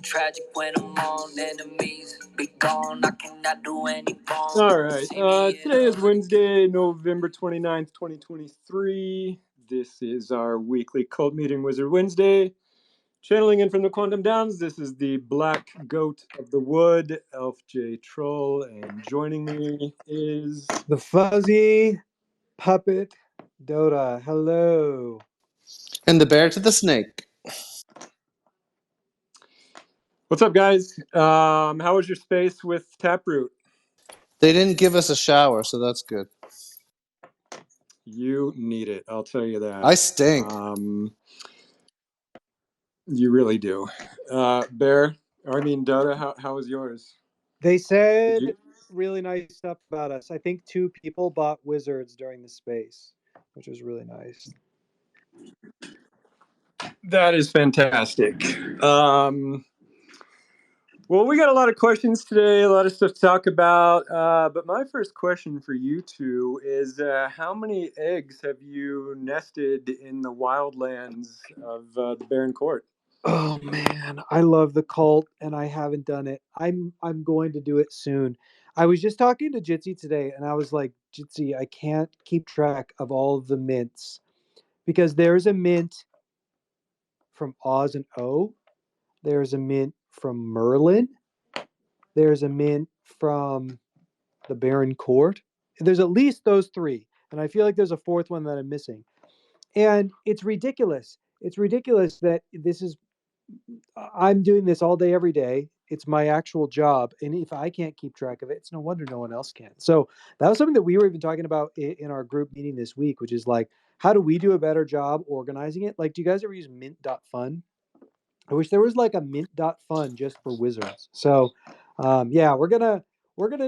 Tragic when I'm on enemies. Be gone, I cannot do any wrong. All right. Today is Wednesday, November 29th, 2023. This is our weekly Cult Meeting Wizard Wednesday. Channeling in from the Quantum Downs, this is the Black Goat of the Wood, Elf J Trul, and joining me is the fuzzy puppet Dotta. Hello. And the bear to the snake. What's up, guys? How was your space with Taproot? They didn't give us a shower, so that's good. You need it, I'll tell you that. I stink. You really do. Dotta, how was yours? They said really nice stuff about us. I think 2 people bought wizards during the space, which was really nice. That is fantastic. Well, we got a lot of questions today, a lot of stuff to talk about. But my first question for you two is, how many eggs have you nested in the wildlands of the Barren Court? Oh man, I love the cult and I haven't done it. I'm going to do it soon. I was just talking to Jitsi today and I was like, Jitsi, I can't keep track of all of the mints because there's a mint from Oz and O. There's a mint from Merlin. There's a mint from the Barren Court. There's at least those 3. And I feel like there's a 4th one that I'm missing. And it's ridiculous. It's ridiculous that I'm doing this all day, every day. It's my actual job. And if I can't keep track of it, it's no wonder no one else can. So that was something that we were even talking about in our group meeting this week, which is like, how do we do a better job organizing it? Like, do you guys ever use mint.fun? I wish there was like a mint.fun just for wizards. So yeah, we're gonna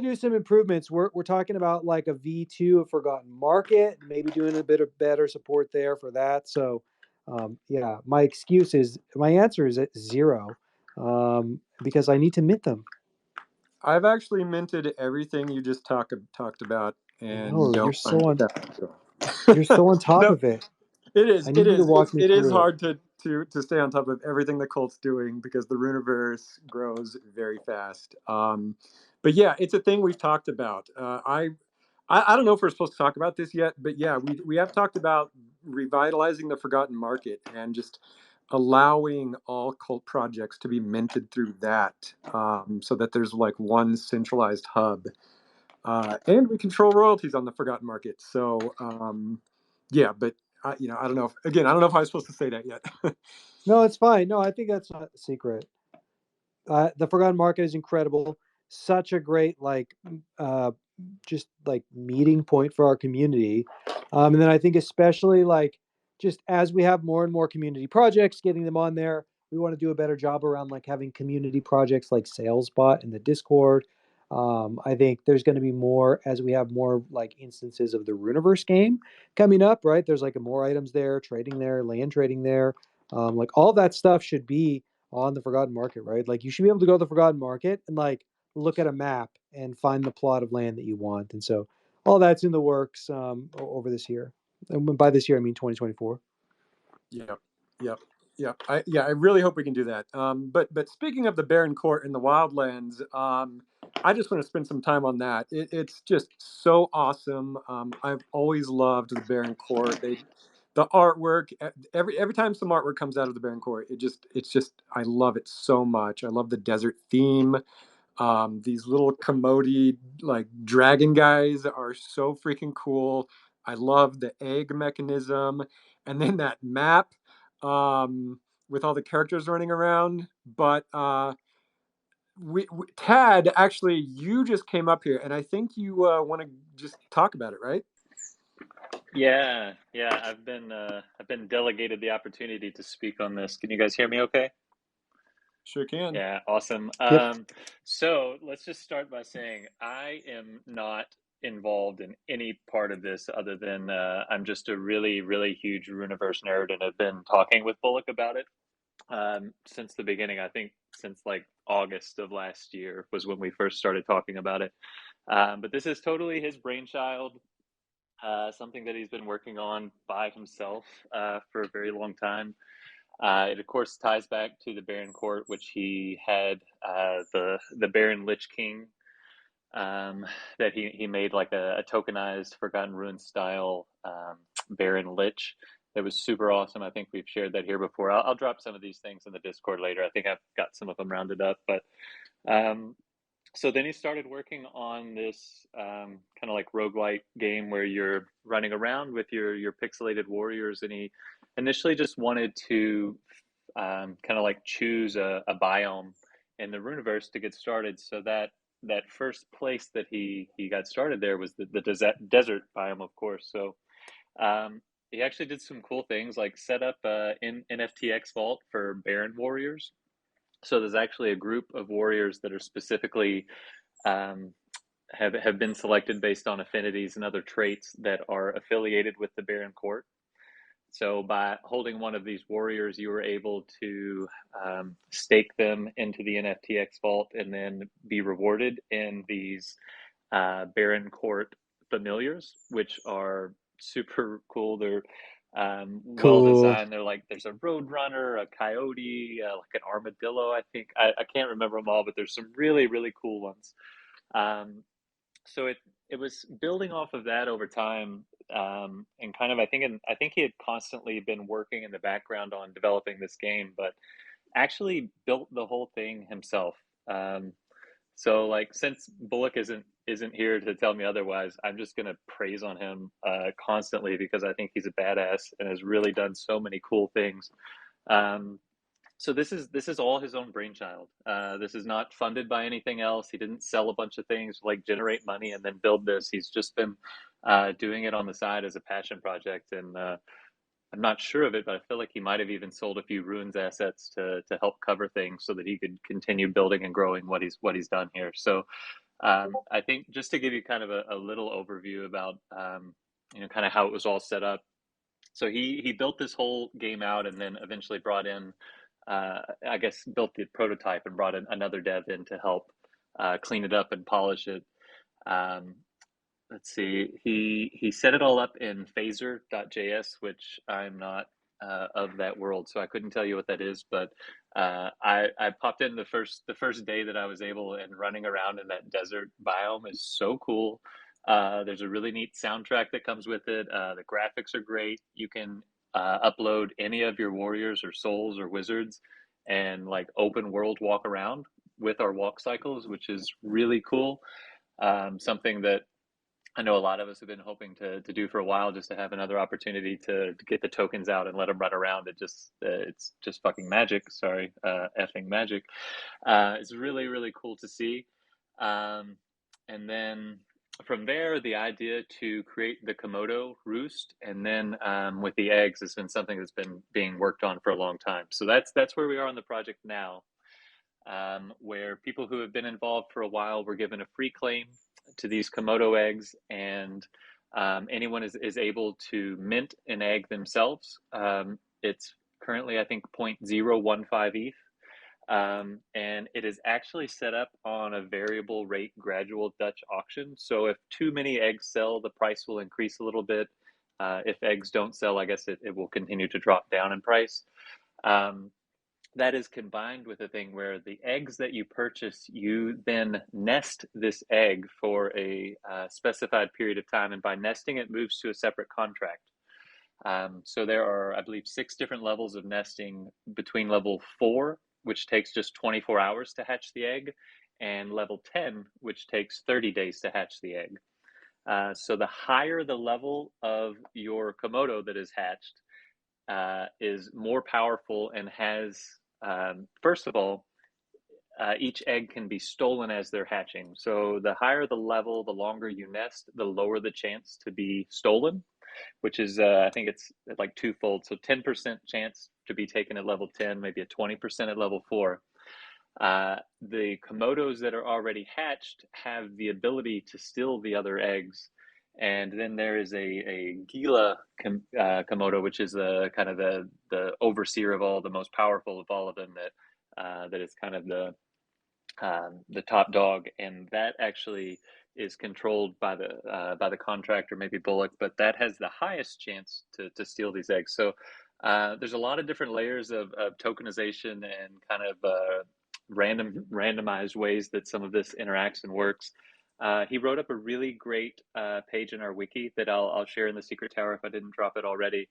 do some improvements. We're talking about like a V2 of Forgotten Market, maybe doing a bit of better support there for that. So yeah, my answer is at 0 because I need to mint them. I've actually minted everything you just talked about, and you're so on top No, of it. It is. I need you to walk me It is through. hard to stay on top of everything the cult's doing because the Runiverse grows very fast. But yeah, it's a thing we've talked about. I don't know if we're supposed to talk about this yet, but yeah, we have talked about revitalizing the Forgotten Market and just allowing all cult projects to be minted through that, so that there's like one centralized hub, and we control royalties on the Forgotten Market. So yeah, but I don't know if I was supposed to say that yet. No, it's fine. No, I think that's not a secret. The Forgotten Market is incredible. Such a great just like meeting point for our community. And then I think especially like just as we have more and more community projects, getting them on there, we want to do a better job around like having community projects like SalesBot in the Discord. I think there's going to be more as we have more like instances of the Runiverse game coming up, right? There's like more items there, trading there, land trading there. Like all that stuff should be on the Forgotten Market, right? Like you should be able to go to the Forgotten Market and like look at a map and find the plot of land that you want. And so all that's in the works over this year. And by this year, I mean 2024. Yep. I really hope we can do that. But speaking of the Barren Court and the Wildlands, I just want to spend some time on that. It's just so awesome. I've always loved the Barren Court. The artwork, every time some artwork comes out of the Barren Court, it's just I love it so much. I love the desert theme. These little commodity like dragon guys are so freaking cool. I love the egg mechanism, and then that map with all the characters running around. But Tad, actually, you just came up here, and I think you want to just talk about it, right? Yeah. I've been delegated the opportunity to speak on this. Can you guys hear me okay? Sure can. Yeah, awesome. Yep. So let's just start by saying I am not involved in any part of this other than I'm just a really, really huge Runiverse nerd and have been talking with Bullock about it since the beginning. I think since like August of last year was when we first started talking about it. But this is totally his brainchild, something that he's been working on by himself for a very long time. It of course ties back to the Barren Court, which he had the Barren Lich King that he made like a tokenized Forgotten Ruins style Barren Lich. That was super awesome. I think we've shared that here before. I'll drop some of these things in the Discord later. I think I've got some of them rounded up, but so then he started working on this kind of like roguelite game where you're running around with your pixelated warriors, and he initially just wanted to kind of like choose a biome in the Runiverse to get started. So that first place that he got started there was the desert biome, of course. So he actually did some cool things like set up in NFTX Vault for Barren warriors. So there's actually a group of warriors that are specifically have been selected based on affinities and other traits that are affiliated with the Barren Court. So by holding one of these warriors, you were able to stake them into the NFTX vault and then be rewarded in these Barren Court familiars, which are super cool. They're well Cool. designed. They're like, there's a roadrunner, a coyote, like an armadillo. I think I can't remember them all, but there's some really, really cool ones. So it was building off of that over time, and kind of I think he had constantly been working in the background on developing this game, but actually built the whole thing himself. So like, since Bullock isn't here to tell me otherwise, I'm just gonna praise on him constantly, because I think he's a badass and has really done so many cool things. So this is all his own brainchild. This is not funded by anything else. He didn't sell a bunch of things to like generate money and then build this. He's just been doing it on the side as a passion project, and I'm not sure of it, but I feel like he might have even sold a few Runes assets to help cover things so that he could continue building and growing what he's done here. So I think just to give you kind of a little overview about kind of how it was all set up. So he built this whole game out, and then eventually brought in, I guess, built the prototype and brought in another dev in to help clean it up and polish it. Let's see. He set it all up in phaser.js, which I'm not of that world, so I couldn't tell you what that is. But I popped in the first day that I was able, and running around in that desert biome is so cool. There's a really neat soundtrack that comes with it. The graphics are great. You can upload any of your warriors or souls or wizards and like open world walk around with our walk cycles, which is really cool. Something that I know a lot of us have been hoping to do for a while, just to have another opportunity to get the tokens out and let them run around. It's just fucking magic. Sorry, effing magic. It's really, really cool to see. And then from there, the idea to create the Komodo roost, and then with the eggs, has been something that's been being worked on for a long time. So that's where we are on the project now, where people who have been involved for a while were given a free claim to these Komodo eggs, and anyone is able to mint an egg themselves. It's currently, I think, 0.015 ETH. And it is actually set up on a variable rate gradual Dutch auction. So if too many eggs sell, the price will increase a little bit. If eggs don't sell, I guess it will continue to drop down in price. That is combined with a thing where the eggs that you purchase, you then nest this egg for a specified period of time. And by nesting, it moves to a separate contract. So there are, I believe, 6 different levels of nesting, between level 4, which takes just 24 hours to hatch the egg, and level 10, which takes 30 days to hatch the egg. So the higher the level of your Komodo that is hatched, is more powerful and has, first of all, each egg can be stolen as they're hatching. So the higher the level, the longer you nest, the lower the chance to be stolen, which is, I think it's like twofold. So 10% chance to be taken at level 10, maybe a 20% at level 4. The Komodos that are already hatched have the ability to steal the other eggs. And then there is a Gila Komodo, which is kind of the overseer of all, the most powerful of all of them, that is kind of the top dog, and that actually is controlled by the contractor, maybe Bullock, but that has the highest chance to steal these eggs. So There's a lot of different layers of tokenization and kind of randomized ways that some of this interacts and works. He wrote up a really great page in our wiki that I'll share in the Secret Tower if I didn't drop it already.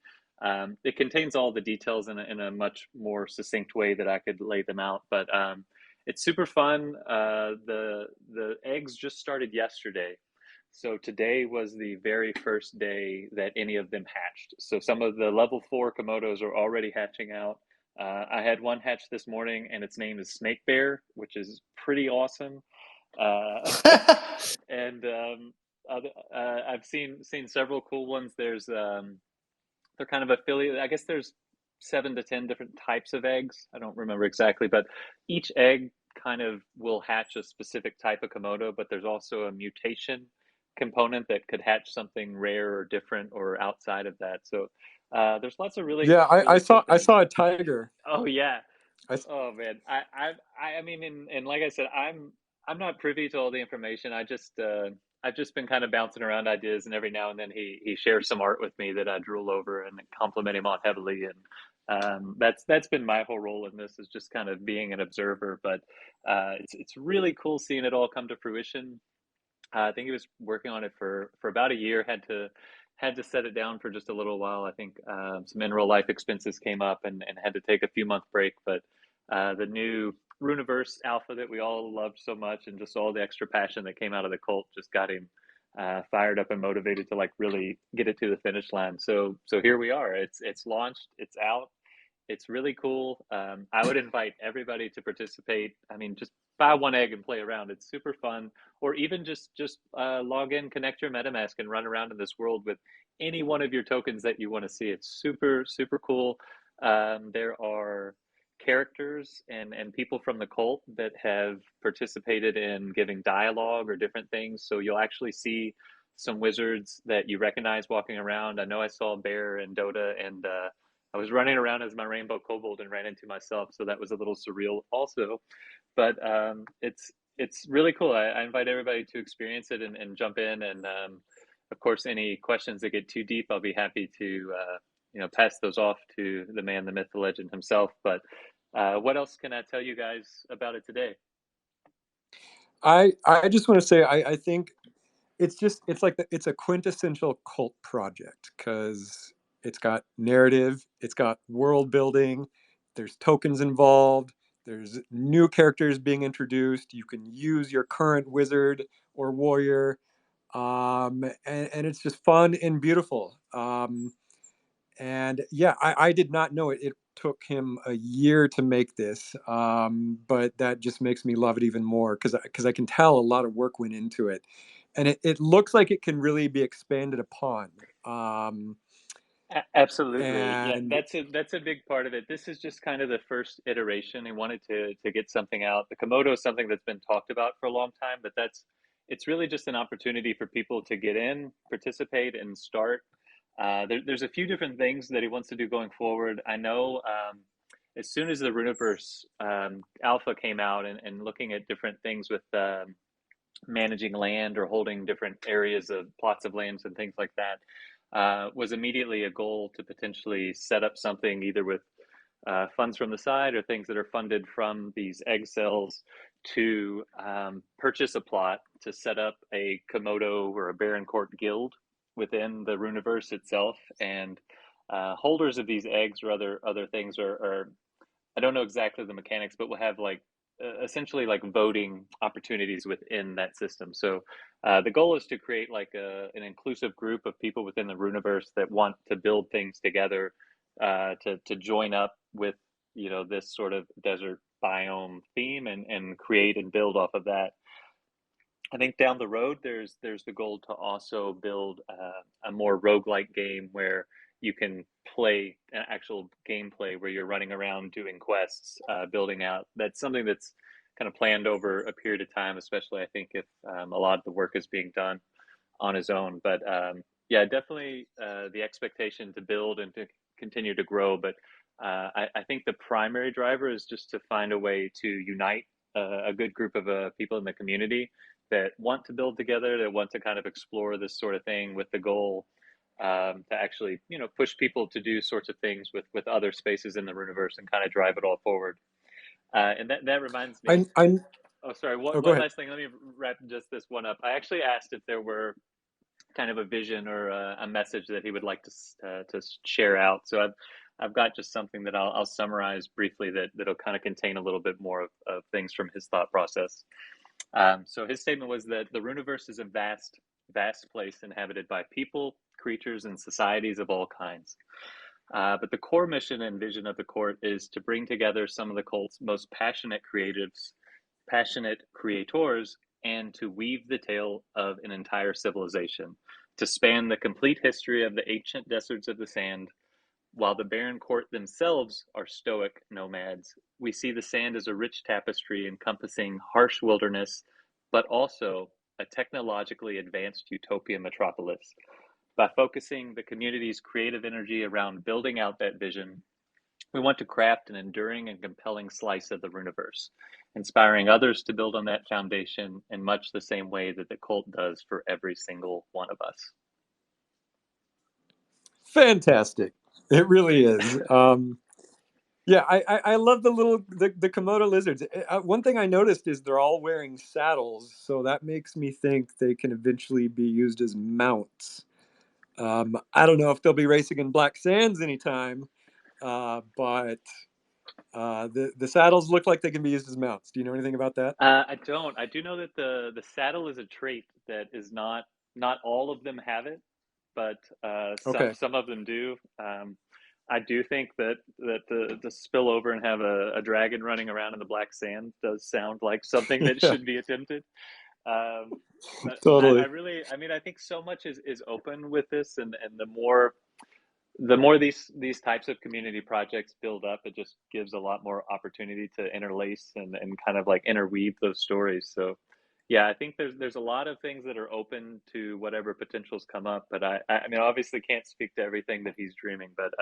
It contains all the details in a much more succinct way that I could lay them out, but it's super fun. The eggs just started yesterday. So today was the very first day that any of them hatched. So some of the level 4 Komodos are already hatching out. I had one hatch this morning, and its name is Snake Bear, which is pretty awesome. And I've seen several cool ones. There's they're kind of affiliated. I guess there's 7 to 10 different types of eggs. I don't remember exactly, but each egg kind of will hatch a specific type of Komodo. But there's also a mutation component that could hatch something rare or different or outside of that. So there's lots of really Yeah, I cool I things. saw a tiger. Oh yeah. I, Oh man. I mean, and like I said, I'm not privy to all the information. I've just been kind of bouncing around ideas, and every now and then he shares some art with me that I drool over and compliment him on heavily. And that's been my whole role in this, is just kind of being an observer. But it's really cool seeing it all come to fruition. I think he was working on it for about a year. Had to set it down for just a little while. I think some in real life expenses came up, and had to take a few month break. But the new Runiverse alpha that we all loved so much, and just all the extra passion that came out of the cult, just got him fired up and motivated to like really get it to the finish line. So here we are. It's launched. It's out. It's really cool. I would invite everybody to participate. I mean, just buy one egg and play around. It's super fun. Or even just log in, connect your MetaMask, and run around in this world with any one of your tokens that you want to see. It's super, super cool. There are characters and people from the cult that have participated in giving dialogue or different things. So you'll actually see some wizards that you recognize walking around. I know I saw Bear and Dotta, and I was running around as my rainbow kobold and ran into myself, so that was a little surreal also. But it's really cool. I invite everybody to experience it and jump in. And of course, any questions that get too deep, I'll be happy to pass those off to the man, the myth, the legend himself. But what else can I tell you guys about it today? I just want to say I think it's like it's a quintessential cult project, because it's got narrative, it's got world building, there's tokens involved, there's new characters being introduced, you can use your current wizard or warrior, and it's just fun and beautiful. And yeah, I did not know it took him a year to make this, but that just makes me love it even more, because I can tell a lot of work went into it, and it looks like it can really be expanded upon. Absolutely. Yeah, And that's a big part of it. This is just kind of the first iteration. He wanted to get something out. The Komodo is something that's been talked about for a long time, but it's really just an opportunity for people to get in, participate, and start. There's a few different things that he wants to do going forward. I know as soon as the Runiverse alpha came out, and looking at different things with managing land or holding different areas of plots of lands and things like that, was immediately a goal to potentially set up something either with funds from the side or things that are funded from these egg cells to purchase a plot to set up a Komodo or a Barren Court guild within the Runiverse itself. And holders of these eggs or other things are I don't know exactly the mechanics, but we'll have like essentially like voting opportunities within that system. So the goal is to create like an inclusive group of people within the Runiverse that want to build things together, to join up with this sort of desert biome theme, and create and build off of that. I think down the road, there's the goal to also build a more roguelike game where you can play an actual gameplay where you're running around doing quests, building out. That's something that's kind of planned over a period of time, especially I think if a lot of the work is being done on his own. But yeah, definitely the expectation to build and to continue to grow. But I think the primary driver is just to find a way to unite a good group of people in the community that want to build together, that want to kind of explore this sort of thing with the goal to actually, push people to do sorts of things with other spaces in the Runiverse and kind of drive it all forward. And that reminds me. I Oh, sorry. oh, go One ahead. last thing. Let me wrap just this one up. I actually asked if there were kind of a vision or a message that he would like to share out. So I've got just something that I'll summarize briefly that'll kind of contain a little bit more of things from his thought process. So his statement was that the Runiverse is a vast place inhabited by people, creatures, and societies of all kinds. But the core mission and vision of the court is to bring together some of the cult's most passionate creators, and to weave the tale of an entire civilization, to span the complete history of the ancient deserts of the sand. While the Barren Court themselves are stoic nomads, we see the sand as a rich tapestry encompassing harsh wilderness, but also a technologically advanced utopia metropolis. By focusing the community's creative energy around building out that vision, we want to craft an enduring and compelling slice of the Runiverse, inspiring others to build on that foundation in much the same way that the cult does for every single one of us. Fantastic. It really is. Yeah, I love the Komodo lizards. One thing I noticed is they're all wearing saddles, so that makes me think they can eventually be used as mounts. I don't know if they'll be racing in Black Sands anytime, but the saddles look like they can be used as mounts. Do you know anything about that? I don't. I do know that the saddle is a trait that is not all of them have it, but Okay. some of them do. I do think that the spill over and have a dragon running around in the black sand does sound like something that Yeah, should be attempted. But I totally. really, I think so much is open with this, and the more these types of community projects build up, it just gives a lot more opportunity to interlace and kind of like interweave those stories. So yeah, I think there's a lot of things that are open to whatever potentials come up, but I mean obviously can't speak to everything that he's dreaming, but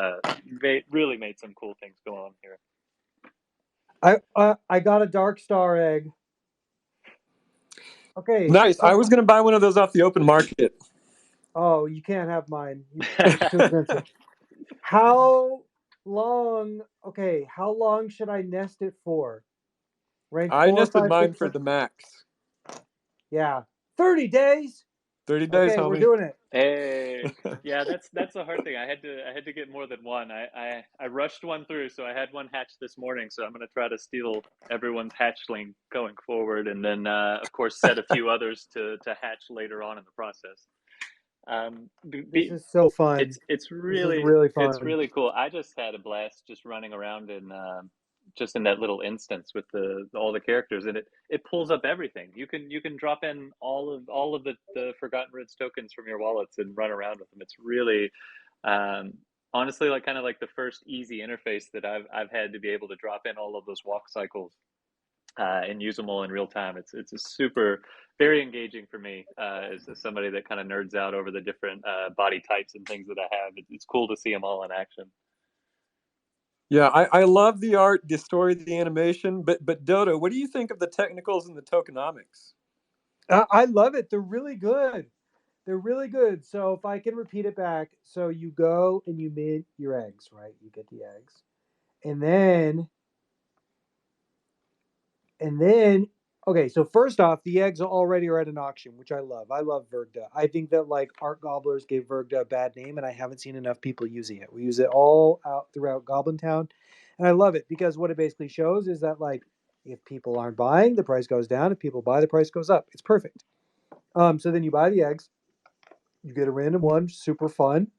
really made some cool things go on here. I got a Dark Star egg. Okay. Nice. I So, was going to buy one of those off the open market. oh, you can't have mine. It's too expensive. How long? Okay, how long should I nest it for? Rank I 4, nested 5, mine 6, for 7. the max. Yeah, 30 days. 30 days, Okay, we're homie. doing it. Hey, yeah, that's a hard thing. I had to get more than one. I rushed one through, so I had one hatch this morning. So I'm gonna try to steal everyone's hatchling going forward, and then of course set a few others to hatch later on in the process. This is so fun. It's This is really it's fun. really cool. I just had a blast just running around in just in that little instance with all the characters, and it pulls up everything. You can drop in all of the Forgotten Roots tokens from your wallets and run around with them. It's really honestly like kind of like the first easy interface that I've had to be able to drop in all of those walk cycles and use them all in real time. It's a super very engaging for me as somebody that kind of nerds out over the different body types and things that I have. It's cool to see them all in action. Yeah, I love the art, the story, the animation, but Dotta, what do you think of the technicals and the tokenomics? I love it. They're really good. They're really good. So if I can repeat it back, so you go and you mint your eggs, right? You get the eggs, and then okay. So first off, the eggs already are at an auction, which I love. I love Vergda. I think that like art gobblers gave Vergda a bad name, and I haven't seen enough people using it. We use it all out throughout Goblin Town, and I love it because what it basically shows is that like if people aren't buying, the price goes down. If people buy, the price goes up. It's perfect. So then you buy the eggs. You get a random one, super fun.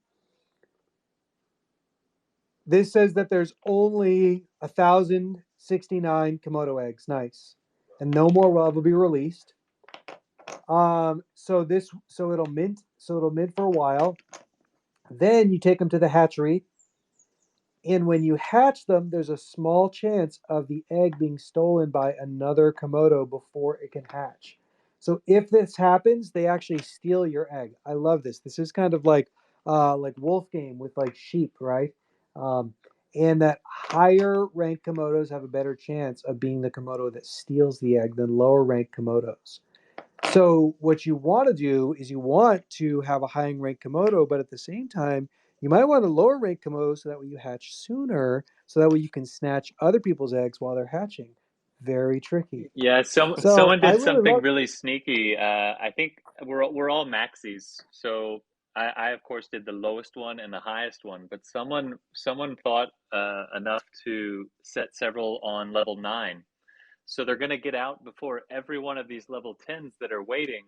This says that there's only 1,069 Komodo eggs. Nice. And no more will ever be released. So it'll mint for a while. Then you take them to the hatchery. And when you hatch them, there's a small chance of the egg being stolen by another Komodo before it can hatch. So if this happens, they actually steal your egg. I love this. This is kind of like wolf game with like sheep, right? And that higher ranked Komodos have a better chance of being the Komodo that steals the egg than lower ranked Komodos. So what you want to do is you want to have a high rank Komodo, but at the same time, you might want a lower rank Komodo so that way you hatch sooner, so that way you can snatch other people's eggs while they're hatching. Very tricky. Yeah, So someone I did really something love. really sneaky. I think we're all maxis, so I of course did the lowest one and the highest one, but someone thought enough to set several on level 9. So they're going to get out before every one of these level 10s that are waiting,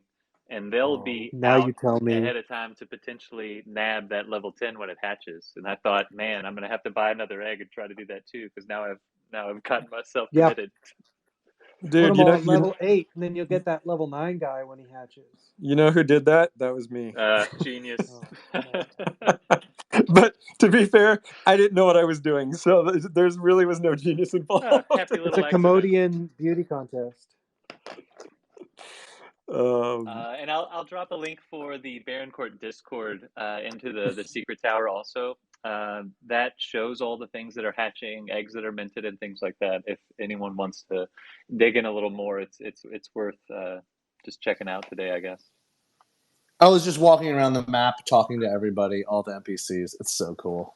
and they'll Oh, be now out you tell me. ahead of time to potentially nab that level 10 when it hatches. And I thought, man, I'm going to have to buy another egg and try to do that too, because now I've gotten myself Yeah, committed. put Dude, them all at level 8, and then you'll get that level 9 guy when he hatches. you know who did that? That was me. Genius. Oh, come on. But to be fair, I didn't know what I was doing, so there's really was no genius involved. Happy It's a little accident. Commodian beauty contest. And I'll drop a link for the Barren Court Discord into the Secret Tower also. That shows all the things that are hatching, eggs that are minted, and things like that. If anyone wants to dig in a little more, it's worth just checking out today, I guess. I was just walking around the map talking to everybody, all the NPCs. It's so cool.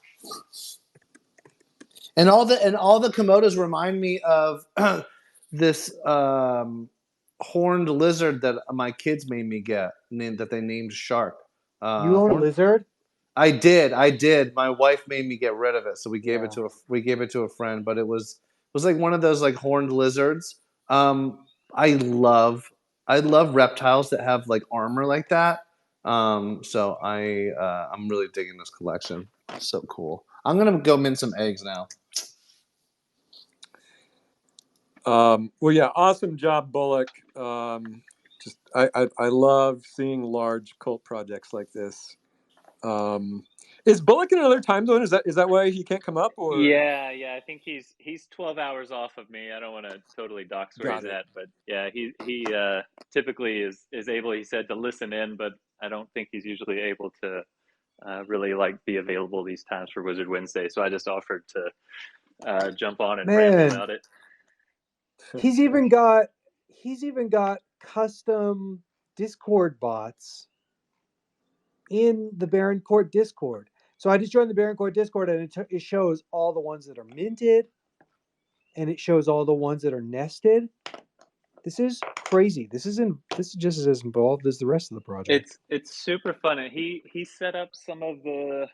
And all the Komodos remind me of this horned lizard that my kids made me get, that they named Shark. You own a lizard? I did. My wife made me get rid of it, so we gave Yeah. it to a friend. But it was like one of those like horned lizards. I love reptiles that have like armor like that. So I'm really digging this collection. So cool. I'm gonna go mint some eggs now. Well, yeah, awesome job, Bullock. Just I love seeing large cult projects like this. Is Bullock in another time zone? Is that why he can't come up? Or Yeah. I think he's 12 hours off of me. I don't want to totally dox where got he's it? at, but yeah, he typically is able, he said, to listen in, but I don't think he's usually able to really like be available these times for Wizard Wednesday. So I just offered to jump on and ramble Man, about it. he's even got custom Discord bots in the Barren Court Discord. So I just joined the Barren Court Discord, and it shows all the ones that are minted, and it shows all the ones that are nested. This is crazy. This is just as involved as the rest of the project. It's super fun, and he set up some of the,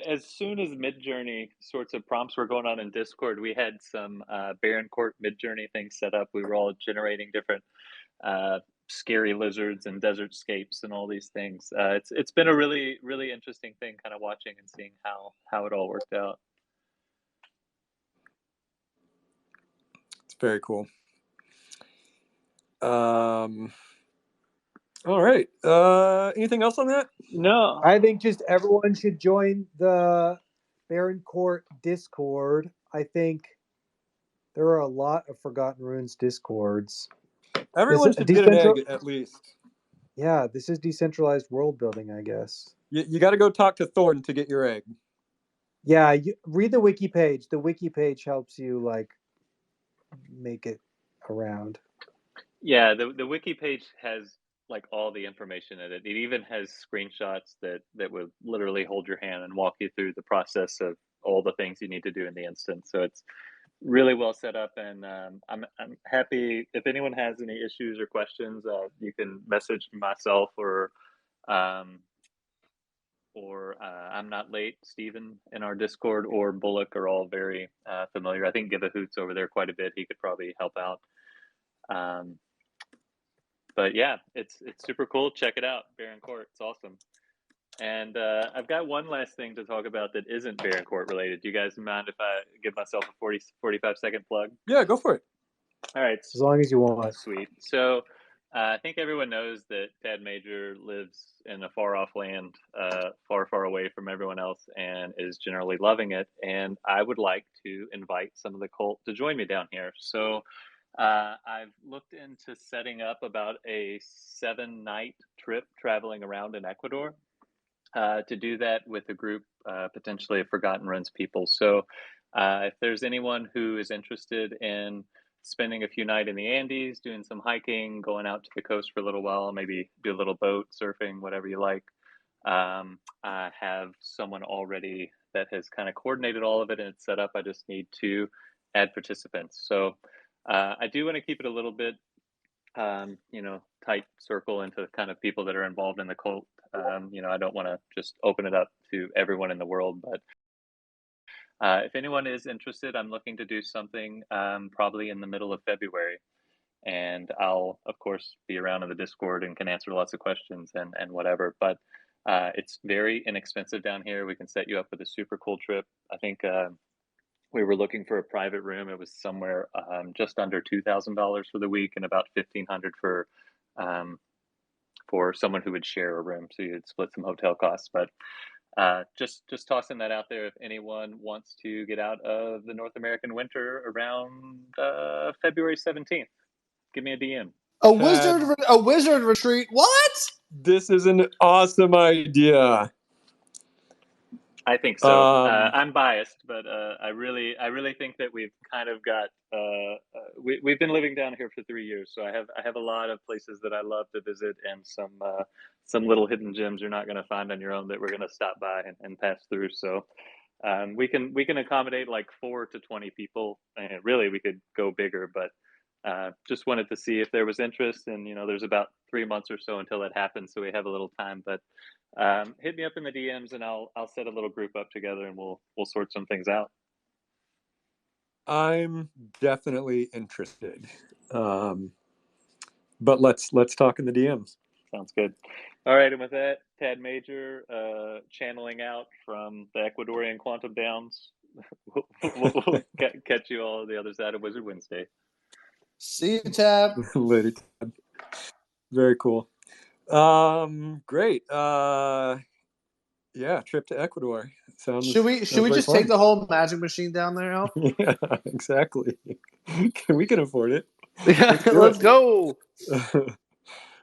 as soon as Midjourney sorts of prompts were going on in Discord, we had some Barren Court Midjourney things set up. We were all generating different scary lizards and desert scapes and all these things. It's been a really interesting thing, kind of watching and seeing how it all worked out. It's very cool. All right. Anything else on that? No, I think just everyone should join the Barren Court Discord. I think there are a lot of Forgotten Runes Discords. Everyone should get an egg at least. Yeah, this is decentralized world building, I guess. You got to go talk to Thornton to get your egg. Yeah, read the wiki page. The wiki page helps you like make it around. yeah, the wiki page has like all the information in it. It even has screenshots that would literally hold your hand and walk you through the process of all the things you need to do in the instance. So it's really well set up, and I'm happy. If anyone has any issues or questions, you can message myself or I'm Not Late, Stephen in our Discord, or Bullock are all very familiar. I think Give a Hoot's over there quite a bit. He could probably help out. But yeah, it's super cool. Check it out, Barren Court. It's awesome. And I've got one last thing to talk about that isn't Barren Court related. Do you guys mind if I give myself a 45-second plug? Yeah, go for it. All right. As long as you want. Sweet. So I think everyone knows that Tad Major lives in a far off land, far away from everyone else, and is generally loving it. And I would like to invite some of the cult to join me down here. So I've looked into setting up about a 7-night trip traveling around in Ecuador to do that with a group, potentially of Forgotten Runes people. So if there's anyone who is interested in spending a few nights in the Andes, doing some hiking, going out to the coast for a little while, maybe do a little boat surfing, whatever you like. I have someone already that has kind of coordinated all of it and it's set up. I just need to add participants. So I do want to keep it a little bit, tight circle into kind of people that are involved in the cult. I don't want to just open it up to everyone in the world, but if anyone is interested, I'm looking to do something probably in the middle of February. And I'll, of course, be around in the Discord and can answer lots of questions and whatever. But it's very inexpensive down here. We can set you up with a super cool trip. I think we were looking for a private room. It was somewhere just under $2,000 for the week and about $1,500 for someone who would share a room. So you'd split some hotel costs. But just tossing that out there. If anyone wants to get out of the North American winter around February 17th, give me a DM. A Tad, wizard retreat. What? this is an awesome idea. I think so. I'm biased, but I really think that we've kind of got. We've been living down here for 3 years, so I have a lot of places that I love to visit, and some little hidden gems you're not going to find on your own that we're going to stop by and pass through. So we can accommodate like 4 to 20 people, and really we could go bigger, but just wanted to see if there was interest, and there's about 3 months or so until it happens, so we have a little time, but. Hit me up in the DMs and I'll set a little group up together and we'll sort some things out. I'm definitely interested. But let's talk in the DMs. Sounds good. All right, and with that, Tad Major channeling out from the Ecuadorian Quantum Downs. we'll catch you all on the other side of Wizard Wednesday. See you, Tab. Later, Tab. Very cool. Great. Yeah, trip to Ecuador. Should we just take the whole magic machine down there, Elf? Yeah, exactly. We can afford it. Yeah, let's go.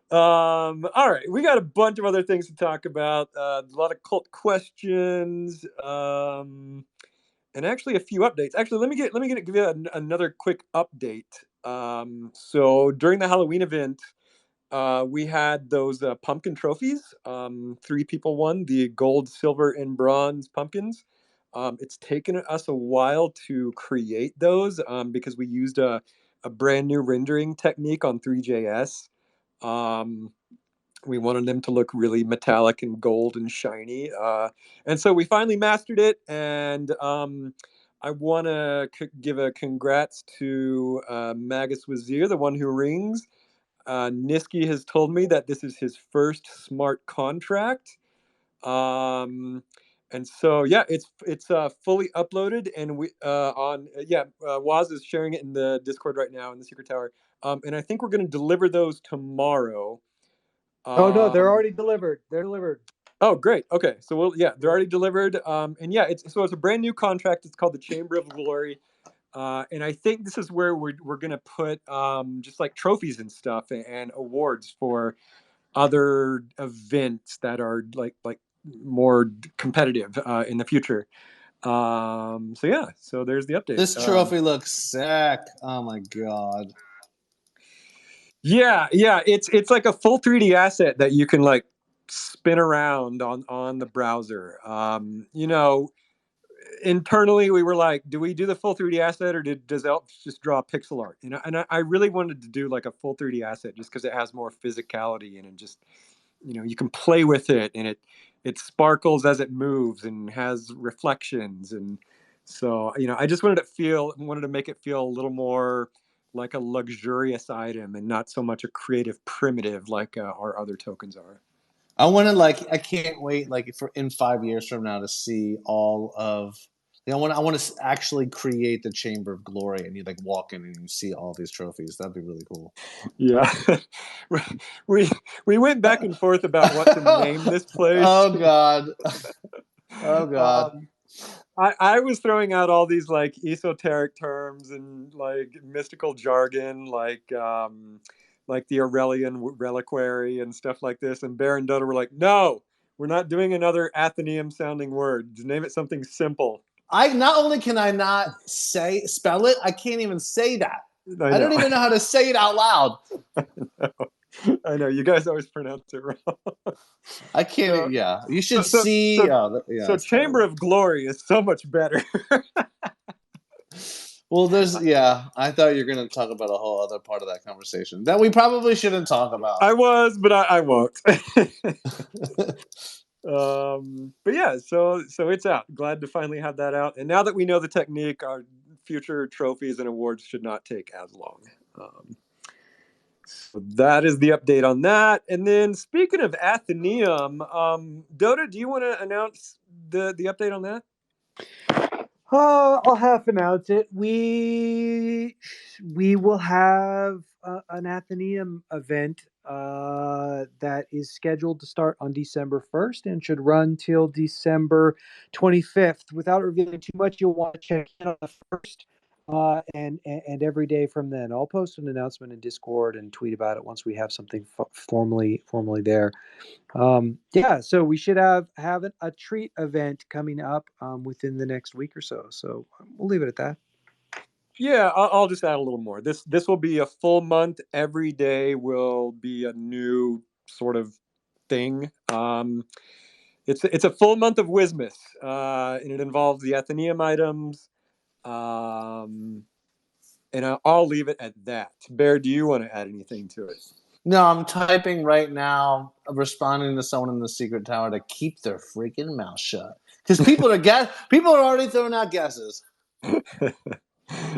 All right, we got a bunch of other things to talk about. A lot of cult questions, and actually a few updates. Actually, let me give you another quick update. So during the Halloween event, we had those pumpkin trophies. 3 people won the gold, silver, and bronze pumpkins. It's taken us a while to create those because we used a brand new rendering technique on 3JS. We wanted them to look really metallic and gold and shiny. And so we finally mastered it. And I want to give a congrats to Magus Wazir, the one who rings. Niski has told me that this is his first smart contract. And so yeah, it's fully uploaded, and we Waz is sharing it in the Discord right now in the Secret Tower. And I think we're going to deliver those tomorrow. Oh no, they're already delivered. They're delivered. Oh, great. Okay, so they're already delivered. And yeah, it's a brand new contract. It's called the Chamber of Glory. And I think this is where we're going to put just like trophies and stuff and awards for other events that are like more competitive in the future. So there's the update. This trophy looks sick. Oh my god. Yeah, it's like a full 3D asset that you can like spin around on the browser. Internally we were like, do we do the full 3D asset or does Elf just draw pixel art? And I really wanted to do like a full 3D asset just because it has more physicality and just you can play with it and it sparkles as it moves and has reflections, and so I just wanted to make it feel a little more like a luxurious item and not so much a creative primitive like our other tokens are. I can't wait for in 5 years from now to see all of. I want to actually create the Chamber of Glory, and you walk in and you see all these trophies. That'd be really cool. Yeah, we went back and forth about what to name this place. Oh god, oh god. I was throwing out all these like esoteric terms and like mystical jargon, like the Aurelian reliquary and stuff like this. And Bear and Dotta were like, "No, we're not doing another Atheneum sounding word. Just name it something simple." I not only can I not spell it, I can't even say that. I don't even know how to say it out loud. I know. You guys always pronounce it wrong. I can't. So, You should so, see. so Chamber of Glory is so much better. Well, I thought you were going to talk about a whole other part of that conversation that we probably shouldn't talk about. I was, but I won't. But yeah, so it's out. Glad to finally have that out. And now that we know the technique, our future trophies and awards should not take as long. So that is the update on that. And then speaking of Atheneum, Dotta, do you want to announce the update on that? I'll half announce it. We will have an Atheneum event that is scheduled to start on December 1st and should run till December 25th. Without revealing too much, you'll want to check in on the 1st and every day from then. I'll post an announcement in Discord and tweet about it once we have something formally there. So we should have a treat event coming up within the next week or so. So we'll leave it at that. Yeah, I'll just add a little more. This will be a full month. Every day will be a new sort of thing. It's a full month of Wismas, and it involves the Atheneum items. And I'll leave it at that. Bear, do you want to add anything to it? No, I'm typing right now, responding to someone in the secret tower to keep their freaking mouth shut because people are already throwing out guesses,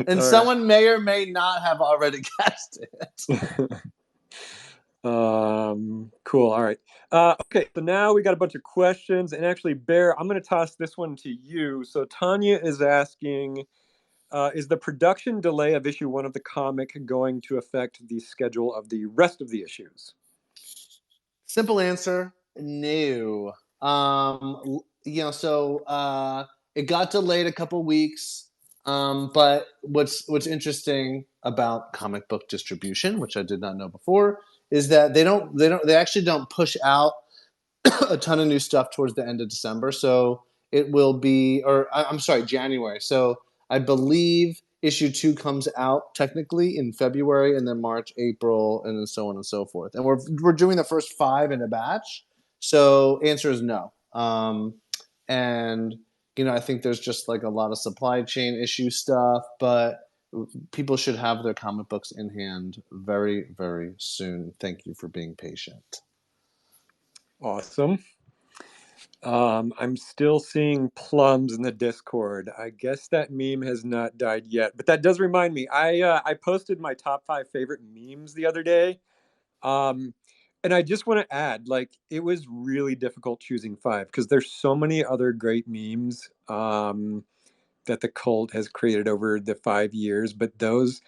and someone may or may not have already guessed it. Cool. All right. Okay. So now we got a bunch of questions, and actually, Bear, I'm going to toss this one to you. So Tanya is asking, is the production delay of issue 1 of the comic going to affect the schedule of the rest of the issues? Simple answer, no. It got delayed a couple weeks. But what's interesting about comic book distribution, which I did not know before, is that they actually don't push out a ton of new stuff towards the end of December. So it will be, January. So I believe issue 2 comes out technically in February, and then March, April, and then so on and so forth. And we're doing the first 5 in a batch. So answer is no. And I think there's just like a lot of supply chain issue stuff, but people should have their comic books in hand very, very soon. Thank you for being patient. Awesome. I'm still seeing plums in the Discord. I guess that meme has not died yet, but that does remind me. I posted my top 5 favorite memes the other day, and I just want to add, like, it was really difficult choosing 5 because there's so many other great memes that the cult has created over the 5 years, but those.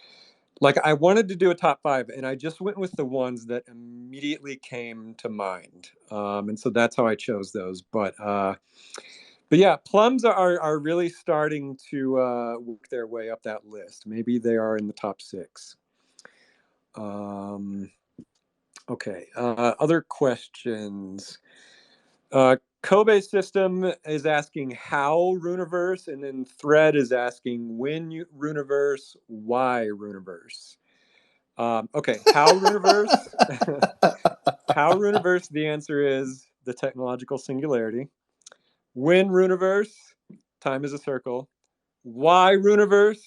Like, I wanted to do a top 5, and I just went with the ones that immediately came to mind, and so that's how I chose those. But yeah, plums are really starting to work their way up that list. Maybe they are in the top 6. Okay, other questions. Kobe System is asking how Runiverse, and then Thread is asking when Runiverse, why Runiverse. Okay, how Runiverse? How Runiverse? The answer is the technological singularity. When Runiverse? Time is a circle. Why Runiverse?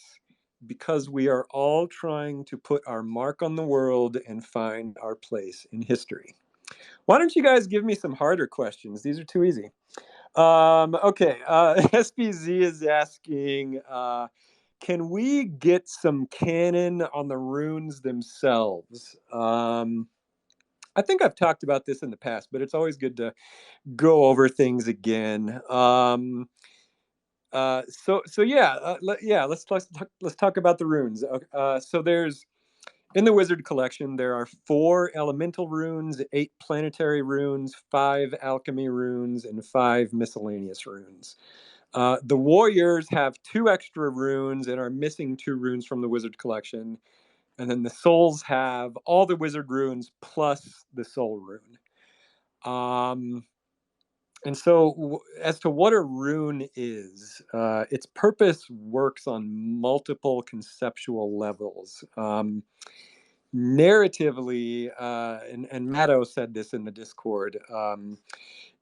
Because we are all trying to put our mark on the world and find our place in history. Why don't you guys give me some harder questions? These are too easy. Okay, SPZ is asking, can we get some canon on the runes themselves? I think I've talked about this in the past, but it's always good to go over things again. Let's talk about the runes. So there's in the Wizard collection, there are 4 elemental runes, 8 planetary runes, 5 alchemy runes, and 5 miscellaneous runes. The Warriors have 2 extra runes and are missing 2 runes from the Wizard collection. And then the Souls have all the Wizard runes plus the Soul rune. And so, as to what a rune is, its purpose works on multiple conceptual levels. Narratively, and Matto said this in the Discord,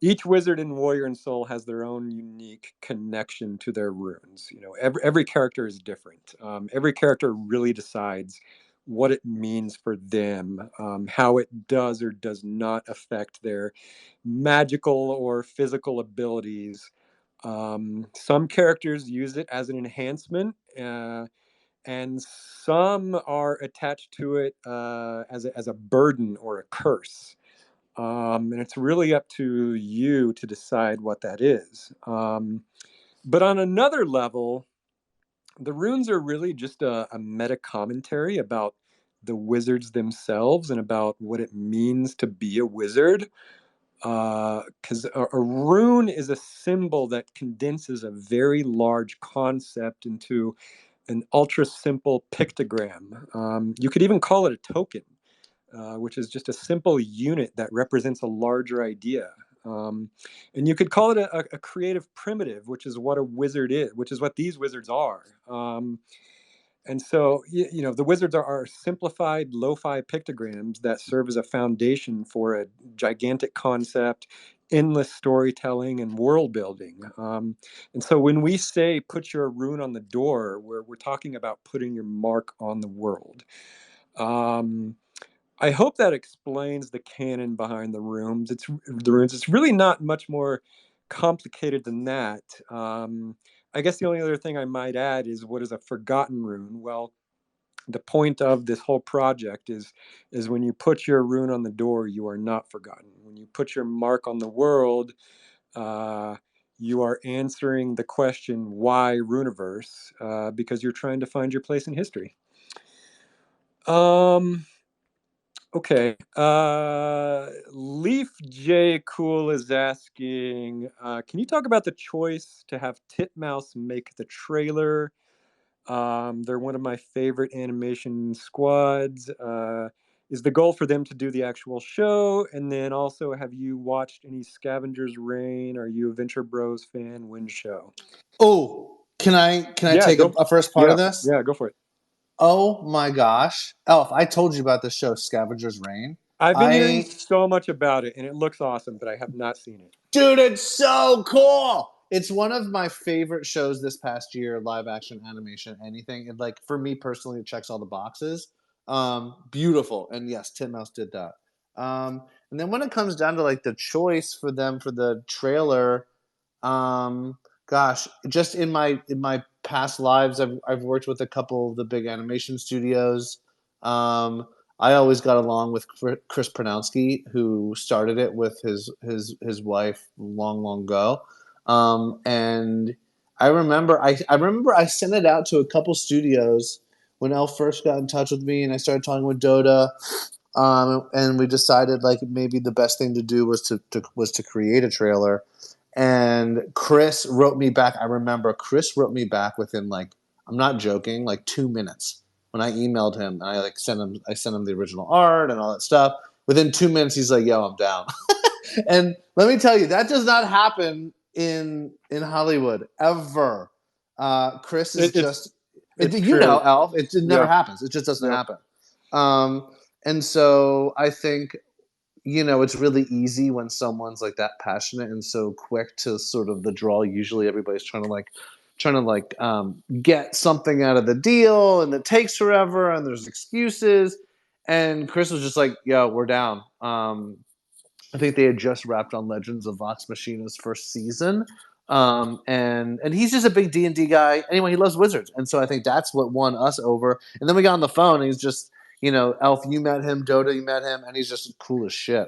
each wizard and warrior and soul has their own unique connection to their runes. You know, every character is different. Every character really decides what it means for them, how it does or does not affect their magical or physical abilities. Some characters use it as an enhancement, and some are attached to it as a burden or a curse. And it's really up to you to decide what that is. But on another level, the runes are really just a meta commentary about the wizards themselves and about what it means to be a wizard. Because a rune is a symbol that condenses a very large concept into an ultra simple pictogram. You could even call it a token, which is just a simple unit that represents a larger idea. And you could call it a creative primitive, which is what a wizard is, which is what these wizards are. And so, you know, the wizards are simplified lo-fi pictograms that serve as a foundation for a gigantic concept, endless storytelling, and world building. And so when we say put your rune on the door, we're talking about putting your mark on the world. I hope that explains the canon behind the runes. It's really not much more complicated than that. I guess the only other thing I might add is, what is a forgotten rune? Well, the point of this whole project is when you put your rune on the door, you are not forgotten. When you put your mark on the world, you are answering the question, why Runiverse? Because you're trying to find your place in history. Okay. Leaf J Cool is asking, can you talk about the choice to have Titmouse make the trailer? They're one of my favorite animation squads. Is the goal for them to do the actual show? And then also, have you watched any Scavenger's Reign? Are you a Venture Bros fan? Wen Show? Oh, can I Yeah, take go. a first part Yeah, of this? yeah, go for it. Oh my gosh, Elf! I told you about this show, Scavenger's Reign. I've been hearing I so much about it, and it looks awesome, but I have not seen it. Dude, it's so cool. It's one of my favorite shows this past year, live action animation, anything. And like for me personally, it checks all the boxes. Beautiful. And yes, Titmouse did that. And then when it comes down to like the choice for them for the trailer, gosh, just in my past lives, I've worked with a couple of the big animation studios. I always got along with Chris Pronowski, who started it with his wife long ago. And I remember I sent it out to a couple studios when Elf first got in touch with me, and I started talking with Dotta. And we decided like maybe the best thing to do was to create a trailer. And Chris wrote me back. I remember Chris wrote me back within like, I'm not joking, like 2 minutes when I emailed him and I sent him the original art and all that stuff. Within 2 minutes, he's like, "Yo, I'm down." And let me tell you, that does not happen in Hollywood ever. Chris is It's you know, true. Elf. It never Yeah. happens. It just doesn't Yep. happen. And so I think, it's really easy when someone's like that passionate and so quick to sort of the draw. Usually everybody's trying to get something out of the deal, and it takes forever and there's excuses. And Chris was just like, "Yo, we're down." I think they had just wrapped on Legends of Vox Machina's first season. And he's just a big D&D guy. Anyway, he loves wizards. And so I think that's what won us over. And then we got on the phone, and he's just, Elf, you met him, Dotta, you met him, and he's just cool as shit.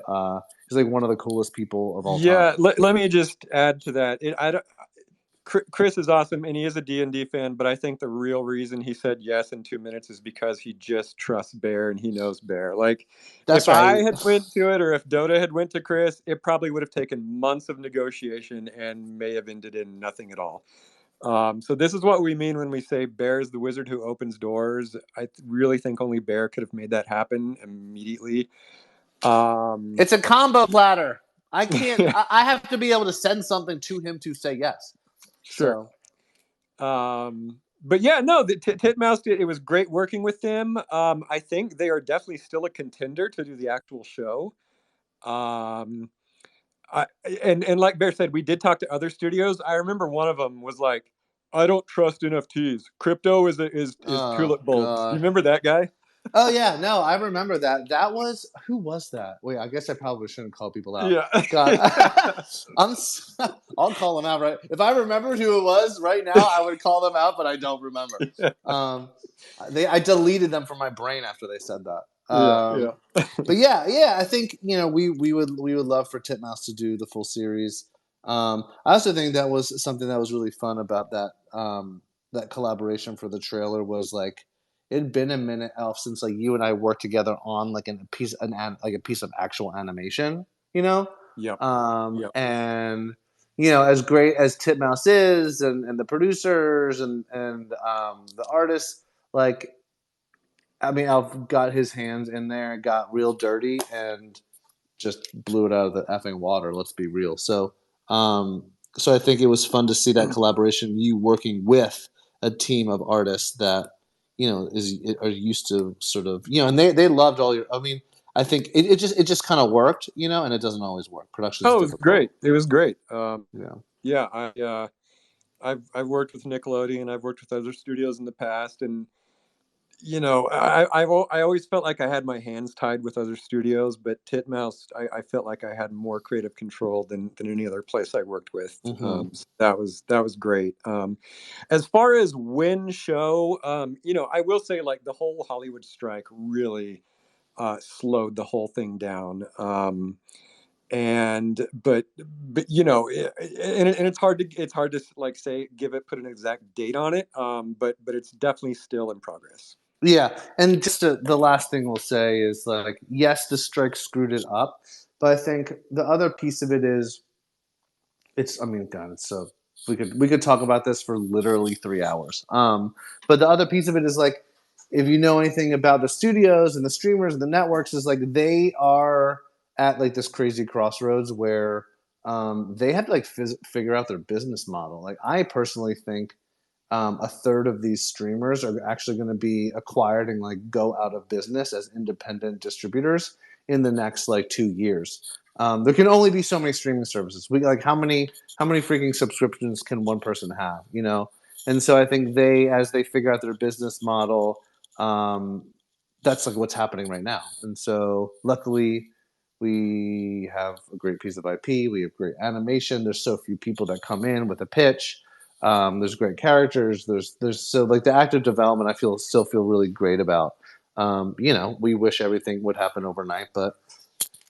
He's like one of the coolest people of all time. Yeah, let me just add to that. Chris is awesome, and he is a D&D fan, but I think the real reason he said yes in 2 minutes is because he just trusts Bear and he knows Bear. Like, That's if I right. had went to it, or if Dotta had went to Chris, it probably would have taken months of negotiation and may have ended in nothing at all. So this is what we mean when we say Bear is the wizard who opens doors. I really think only Bear could have made that happen immediately. It's a combo platter. I can't. I have to be able to send something to him to say yes. Sure. So. But yeah, no, the Titmouse, it was great working with them. I think they are definitely still a contender to do the actual show. Um, and like Bear said, we did talk to other studios. I remember one of them was like, "I don't trust NFTs. Crypto is Oh tulip bulbs." Do you God. remember that guy? Oh yeah, no, I remember that. That was who was that? Wait, I guess I probably shouldn't call people out. Yeah. God, I'll call them out right. If I remembered who it was right now, I would call them out, but I don't remember. Um, I deleted them from my brain after they said that. Yeah. But yeah, I think we would love for Titmouse to do the full series. I also think that was something that was really fun about that collaboration for the trailer was like it'd been a minute, Elf, since like you and I worked together on like a piece of actual animation, Yep. Yep. and as great as Titmouse is, and the producers and the artists, like I mean, Elf got his hands in there, got real dirty, and just blew it out of the effing water. Let's be real. So I think it was fun to see that collaboration. You working with a team of artists that are used to sort of and they loved all your. I mean, I think it just kind of worked, and it doesn't always work. Production's Oh, it was difficult. great. It was great. Yeah. Yeah. I've worked with Nickelodeon. I've worked with other studios in the past, and I always felt like I had my hands tied with other studios, but Titmouse, I felt like I had more creative control than any other place I worked with. Mm-hmm. So that was great. As far as Wen Show, I will say like the whole Hollywood strike really slowed the whole thing down. And it's hard to like say put an exact date on it. But it's definitely still in progress. Yeah, and just the last thing we'll say is like, yes, the strike screwed it up, but I think the other piece of it is it's. I mean, God, it's so we could talk about this for literally 3 hours. But the other piece of it is like, if you know anything about the studios and the streamers and the networks, is like they are at like this crazy crossroads where they have to like figure out their business model. Like I personally think a third of these streamers are actually going to be acquired and like go out of business as independent distributors in the next like 2 years. There can only be so many streaming services. We like how many freaking subscriptions can one person have, And so I think as they figure out their business model, that's like what's happening right now. And so luckily we have a great piece of IP. We have great animation. There's so few people that come in with a pitch. There's great characters. There's so like the active development. I still feel really great about. We wish everything would happen overnight, but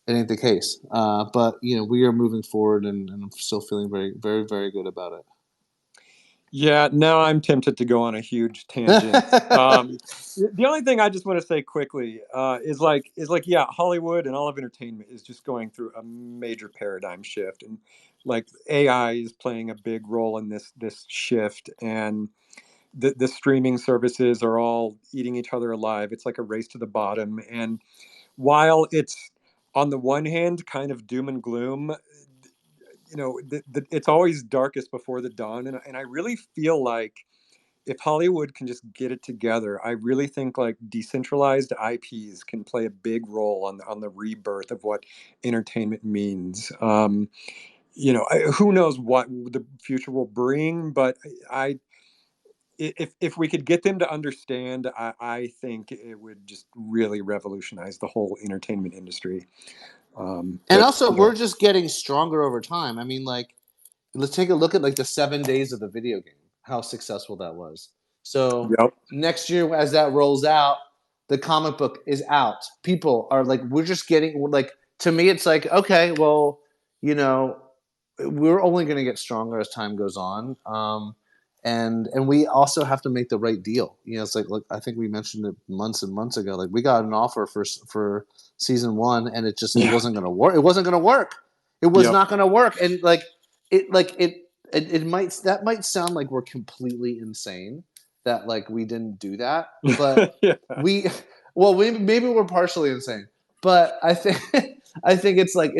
it ain't the case. But we are moving forward, and I'm still feeling very, very, very good about it. Yeah, now I'm tempted to go on a huge tangent. The only thing I just want to say quickly is yeah, Hollywood and all of entertainment is just going through a major paradigm shift, and like AI is playing a big role in this shift, and the streaming services are all eating each other alive. It's like a race to the bottom, and while it's on the one hand kind of doom and gloom, it's always darkest before the dawn, and I really feel like if Hollywood can just get it together, I really think like decentralized IPs can play a big role on the rebirth of what entertainment means. Who knows what the future will bring, but if we could get them to understand, I think it would just really revolutionize the whole entertainment industry. And also, we're just getting stronger over time. I mean, like, let's take a look at like the 7 days of the video game, how successful that was. So Yep. next year, as that rolls out, the comic book is out. People are like, we're just getting like. To me, it's like, okay, well, we're only going to get stronger as time goes on. And we also have to make the right deal. It's like, look, I think we mentioned it months and months ago. Like, we got an offer for season 1, and it wasn't going to work. It wasn't going to work. It was not going to work. And it might sound like we're completely insane that like we didn't do that, but Yeah. maybe we're partially insane. But I think I think it's like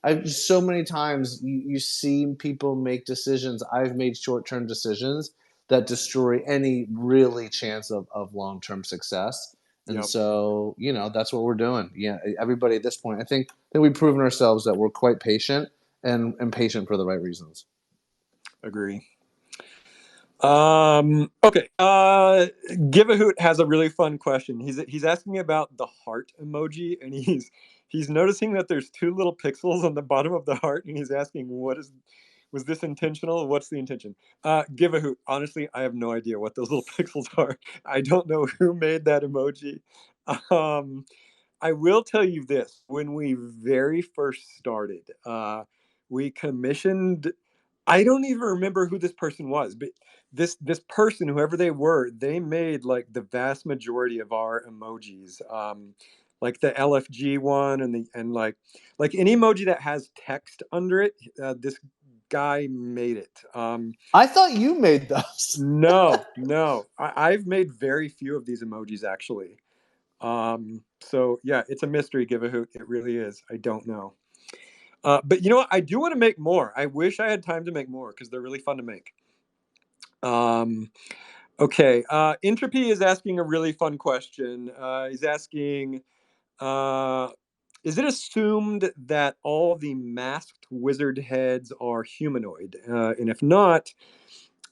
I've so many times you see people make decisions. I've made short-term decisions that destroy any really chance of long-term success. And Yep. so, that's what we're doing. Yeah, everybody at this point, I think that we've proven ourselves that we're quite patient and patient for the right reasons. Agree. Okay. Give a Hoot has a really fun question. He's asking about the heart emoji, and he's noticing that there's two little pixels on the bottom of the heart, and he's asking, was this intentional? What's the intention? Give a Hoot. Honestly, I have no idea what those little pixels are. I don't know who made that emoji. I will tell you this: when we very first started, we commissioned. I don't even remember who this person was, but this person, whoever they were, they made like the vast majority of our emojis, like the LFG one and like any emoji that has text under it. This guy made it. I thought you made those. No, I've made very few of these emojis actually. So yeah, it's a mystery. Give a Hoot. It really is. I don't know. But you know what? I do want to make more. I wish I had time to make more because they're really fun to make. Okay. Entropy is asking a really fun question. He's asking, is it assumed that all the masked wizard heads are humanoid? And if not,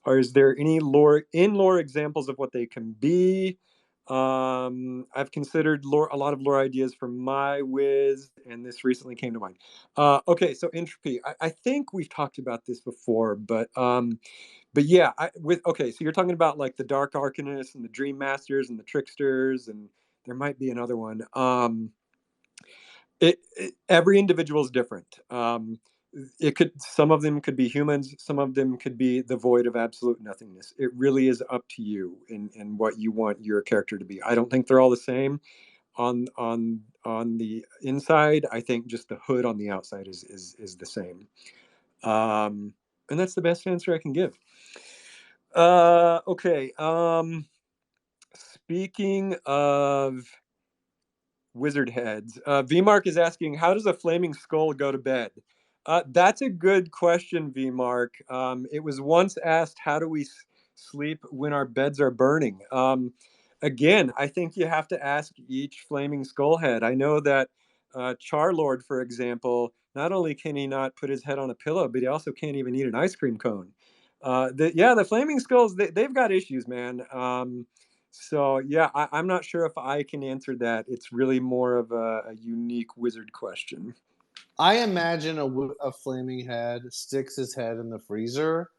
or is there any lore examples of what they can be? I've considered a lot of lore ideas for my Wiz, and this recently came to mind. Okay, so entropy. I think we've talked about this before, but yeah, so you're talking about like the Dark Arcanists and the Dream Masters and the Tricksters, and there might be another one. Every individual is different. Some of them could be humans, some of them could be the void of absolute nothingness. It really is up to you and what you want your character to be. I don't think they're all the same on the inside. I think just the hood on the outside is the same. And that's the best answer I can give. Okay. Speaking of wizard heads, VMark is asking, how does a flaming skull go to bed? That's a good question, VMark. It was once asked, how do we sleep when our beds are burning? Again, I think you have to ask each flaming skull head. I know that Charlord, for example, not only can he not put his head on a pillow, but he also can't even eat an ice cream cone. The flaming skulls, they've got issues, man. So yeah, I'm not sure if I can answer that. It's really more of a unique wizard question. I imagine a flaming head sticks his head in the freezer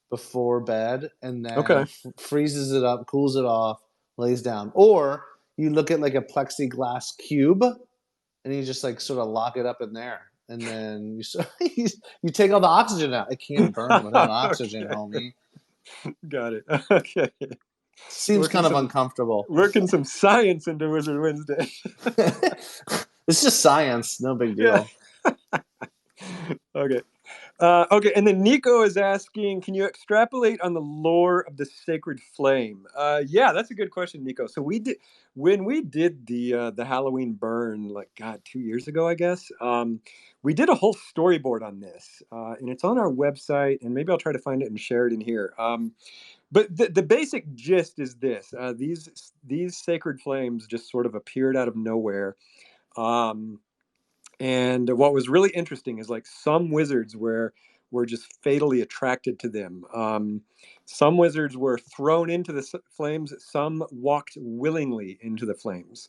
before bed and then Okay. freezes it up, cools it off, lays down. Or you look at like a plexiglass cube and you just like sort of lock it up in there. And then you take all the oxygen out. It can't burn without oxygen, Okay. homie. Got it. Okay. Seems kind of uncomfortable. Working some science into Wizard Wednesday. It's just science. No big deal. Yeah. Okay. Okay, and then Nico is asking, can you extrapolate on the lore of the sacred flame? Yeah, that's a good question, Nico. So when we did the Halloween burn, like 2 years ago, I guess. We did a whole storyboard on this, and it's on our website. And maybe I'll try to find it and share it in here. But the basic gist is this: these sacred flames just sort of appeared out of nowhere. And what was really interesting is like some wizards were just fatally attracted to them. Some wizards were thrown into the flames. Some walked willingly into the flames.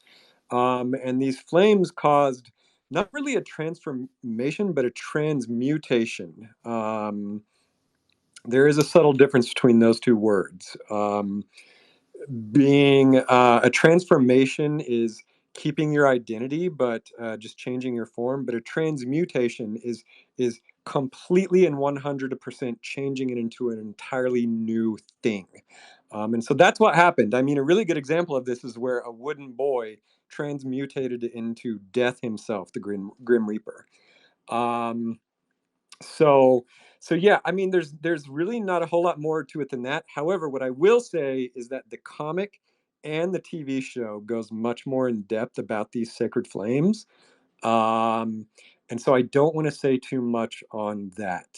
And these flames caused not really a transformation, but a transmutation. There is a subtle difference between those two words. Being a transformation is keeping your identity but just changing your form, but a transmutation is completely and 100% changing it into an entirely new thing. And so that's what happened. I mean, a really good example of this is where a wooden boy transmutated into Death himself, the Grim Reaper. So yeah, I mean, there's really not a whole lot more to it than that. However, what I will say is that the comic and the TV show goes much more in depth about these sacred flames. And so I don't want to say too much on that.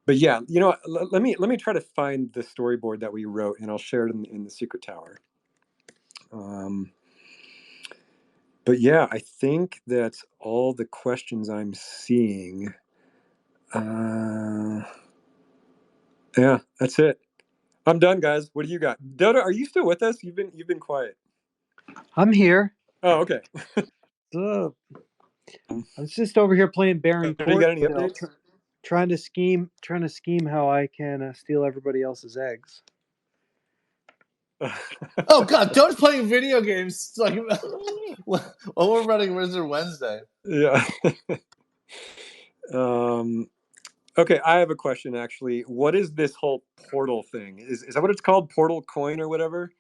But yeah, you know, let me try to find the storyboard that we wrote, and I'll share it in the Secret Tower. But yeah, I think that's all the questions I'm seeing. Yeah, that's it. I'm done, guys. What do you got? Dotta, are you still with us? You've been quiet. I'm here. Oh, okay. I was just over here playing Barren Have you Court got any still, updates? trying to scheme how I can steal everybody else's eggs. Oh God, don't playing video games. Like, well, we're running Wizard Wednesday. Yeah. Okay, I have a question actually. What is this whole portal thing? Is that what it's called? PortalCoin or whatever?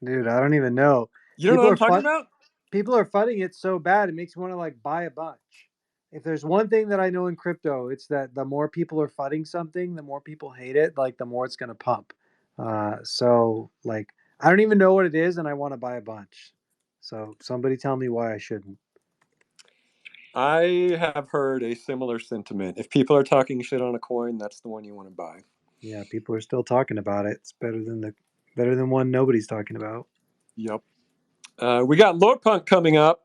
Dude, I don't even know. You don't know what I'm talking about? People are fighting it so bad it makes me want to like buy a bunch. If there's one thing that I know in crypto, it's that the more people are fighting something, the more people hate it, like the more it's gonna pump. So like I don't even know what it is and I want to buy a bunch. So somebody tell me why I shouldn't. I have heard a similar sentiment. If people are talking shit on a coin, that's the one you want to buy. Yeah, people are still talking about it. It's better than one nobody's talking about. Yep. We got Lorepunk coming up.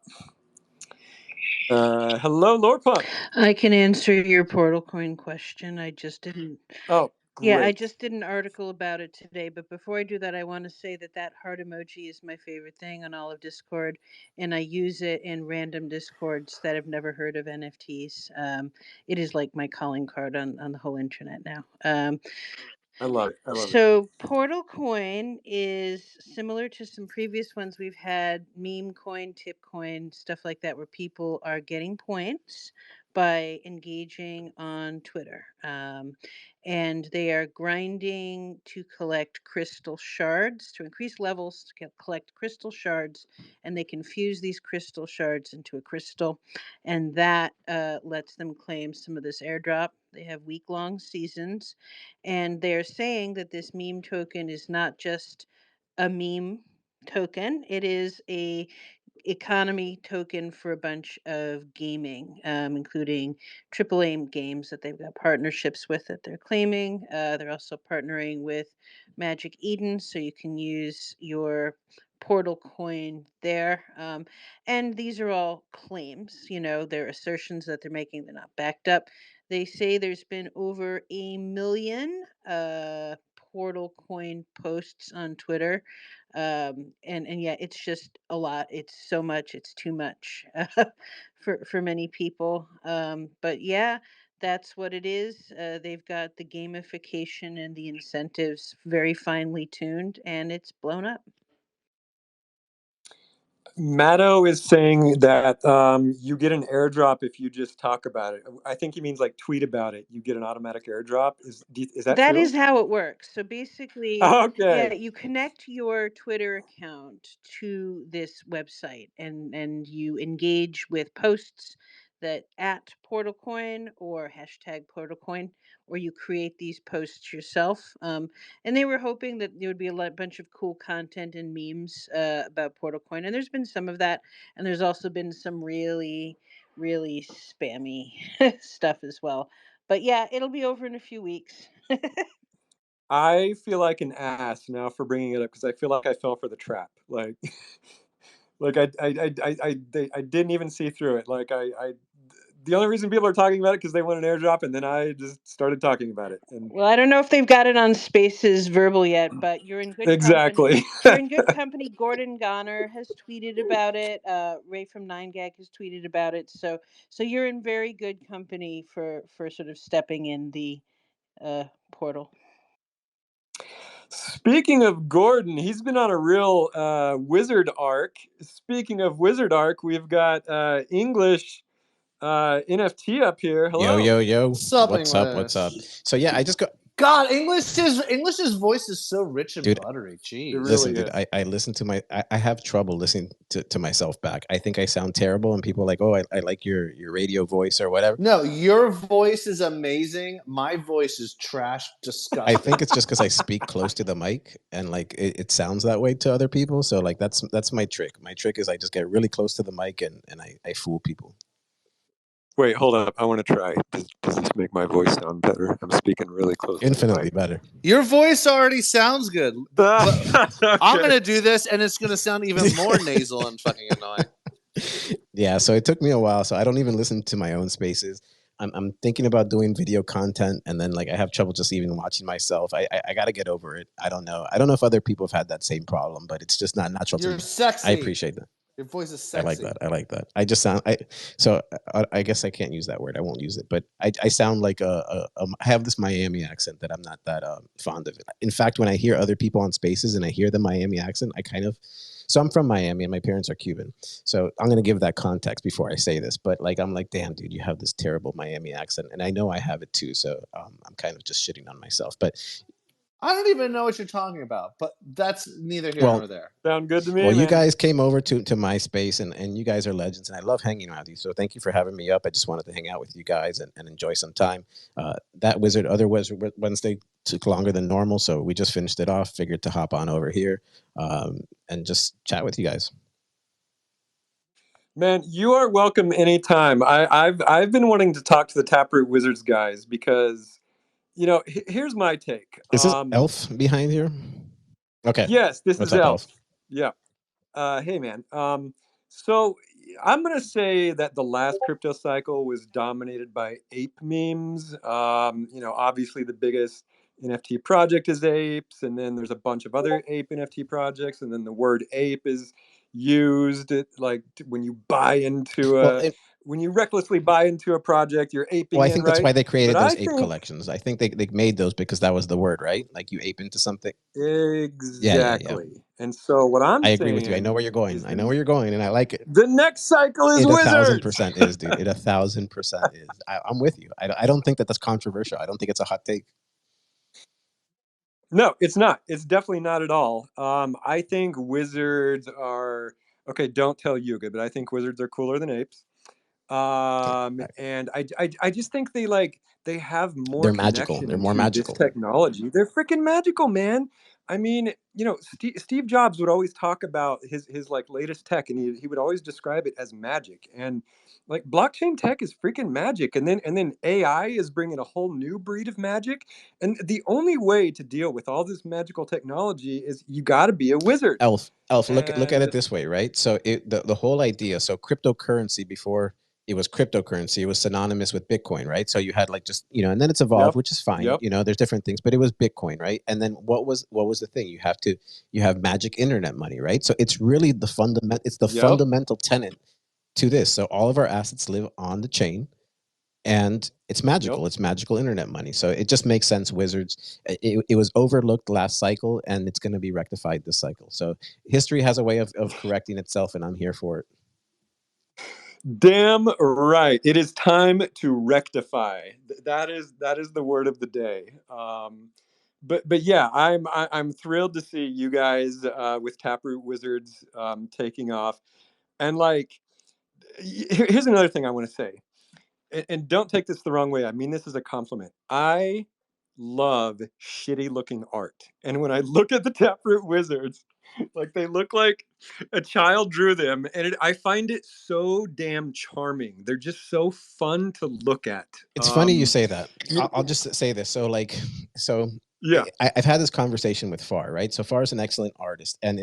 Hello, Lorepunk. I can answer your PortalCoin question. I just didn't. Oh, great. Yeah, I just did an article about it today. But before I do that, I want to say that heart emoji is my favorite thing on all of Discord, and I use it in random Discords that have never heard of NFTs. It is like my calling card on the whole internet now. I love it. So PortalCoin is similar to some previous ones we've had, meme coin, tip coin, stuff like that, where people are getting points by engaging on Twitter. And they are grinding to collect crystal shards, to increase levels, to collect crystal shards, and they can fuse these crystal shards into a crystal, and that lets them claim some of this airdrop. They have week-long seasons, and they're saying that this meme token is not just a meme token, it is a economy token for a bunch of gaming, including AAA games that they've got partnerships with that they're claiming. They're also partnering with Magic Eden, so you can use your PortalCoin there. And these are all claims, they're assertions that they're making, they're not backed up. They say there's been over 1 million PortalCoin posts on Twitter. And yeah, it's just a lot. It's so much. It's too much for many people. But yeah, that's what it is. They've got the gamification and the incentives very finely tuned, and it's blown up. Matto is saying that you get an airdrop if you just talk about it. I think he means like tweet about it. You get an automatic airdrop. Is that That true? is how it works. So basically, Okay. yeah, you connect your Twitter account to this website, and you engage with posts that at PortalCoin or hashtag PortalCoin, or you create these posts yourself. And they were hoping that there would be a bunch of cool content and memes about PortalCoin, and there's been some of that, and there's also been some really, really spammy stuff as well. But yeah, it'll be over in a few weeks. I feel like an ass now for bringing it up because I feel like I fell for the trap. Like, I didn't even see through it. Like the only reason people are talking about it because they want an airdrop, and then I just started talking about it. And well, I don't know if they've got it on Spaces verbal yet, but you're in good exactly. company. You're in good company. Gordon Goner has tweeted about it. Ray from 9gag has tweeted about it. So you're in very good company for sort of stepping in the portal. Speaking of Gordon, he's been on a real wizard arc. Speaking of wizard arc, we've got English NFT up here. Hello. Yo. Sup, What's up? English. So yeah, I just got God, English's voice is so rich and Dude, buttery. Jeez. It really listen, dude, is. I listen to I have trouble listening to myself back. I think I sound terrible, and people are like, oh, I like your radio voice or whatever. No, your voice is amazing. My voice is trash, disgusting. I think it's just because I speak close to the mic, and like it sounds that way to other people. So like that's my trick. My trick is I just get really close to the mic and I fool people. Wait, hold up. I want to try. Does this make my voice sound better? I'm speaking really close. Infinitely better. Your voice already sounds good. But Okay. I'm gonna do this, and it's gonna sound even more nasal and fucking annoying. Yeah, so it took me a while. So I don't even listen to my own spaces. I'm thinking about doing video content, and then like I have trouble just even watching myself. I got to get over it. I don't know if other people have had that same problem, but it's just not natural to me. You're sexy. I appreciate that. Your voice is sexy. I like that. I just sound. I guess I can't use that word. I won't use it. But I sound like I have this Miami accent that I'm not that fond of it. In fact, when I hear other people on spaces and I hear the Miami accent, I kind of. So I'm from Miami and my parents are Cuban. So I'm going to give that context before I say this. But like, I'm like, damn, dude, you have this terrible Miami accent. And I know I have it too. So I'm kind of just shitting on myself. But I don't even know what you're talking about, but that's neither here nor there. Sound good to me. Well, man. you guys came over to my space and you guys are legends. And I love hanging out with you. So thank you for having me up. I just wanted to hang out with you guys and enjoy some time. That other Wizard Wednesday took longer than normal. So we just finished it off, figured to hop on over here and just chat with you guys. Man, you are welcome anytime. I've been wanting to talk to the Taproot Wizards guys because, you know, here's my take. Is this Elf behind here? Okay. Yes, this What's is up, Elf. Yeah. Hey, man. So I'm gonna say that the last crypto cycle was dominated by ape memes. You know, obviously the biggest NFT project is apes, and then there's a bunch of other ape NFT projects, and then the word ape is used like when you buy into when you recklessly buy into a project, you're aping. Well, I think that's right? why they created But those I ape think collections. I think they made those because that was the word, right? Like you ape into something. exactly. Yeah. And so what I'm I saying agree with you. I know where you're going. is I know where you're going, and I like it. the next cycle is It wizards. 1,000% is, dude. It 1,000% is. I'm with you. I don't think that's controversial. I don't think it's a hot take. No, it's not. It's definitely not at all. I think wizards are okay. Don't tell Yuga, but I think wizards are cooler than apes. And I just think they have more They're magical. connection They're more to this magical. technology. They're freaking magical, man. I mean, you know, Steve Jobs would always talk about his like latest tech, and he would always describe it as magic. And like blockchain tech is freaking magic, and then AI is bringing a whole new breed of magic. And the only way to deal with all this magical technology is you got to be a wizard. Elf, look at it And this way, right? So the whole idea, so cryptocurrency before it was cryptocurrency, it was synonymous with Bitcoin, right? So you had like just, you know, and then it's evolved, Yep. which is fine. Yep. You know, there's different things, but it was Bitcoin, right? And then what was the thing? You have magic internet money, right? So it's really the fundamental tenet to this. So all of our assets live on the chain. And it's magical. Yep. It's magical internet money. So it just makes sense. Wizards. It was overlooked last cycle, and it's going to be rectified this cycle. So history has a way of correcting itself, and I'm here for it. Damn right. It is time to rectify. That is the word of the day. But yeah, I'm thrilled to see you guys with Taproot Wizards taking off. And like, here's another thing I want to say. And don't take this the wrong way. I mean this as a compliment. I love shitty looking art. And when I look at the Taproot Wizards, like they look like a child drew them, and I find it so damn charming. They're just so fun to look at. It's funny you say that. I'll just say this. So yeah, I've had this conversation with Far, right? So Far is an excellent artist, and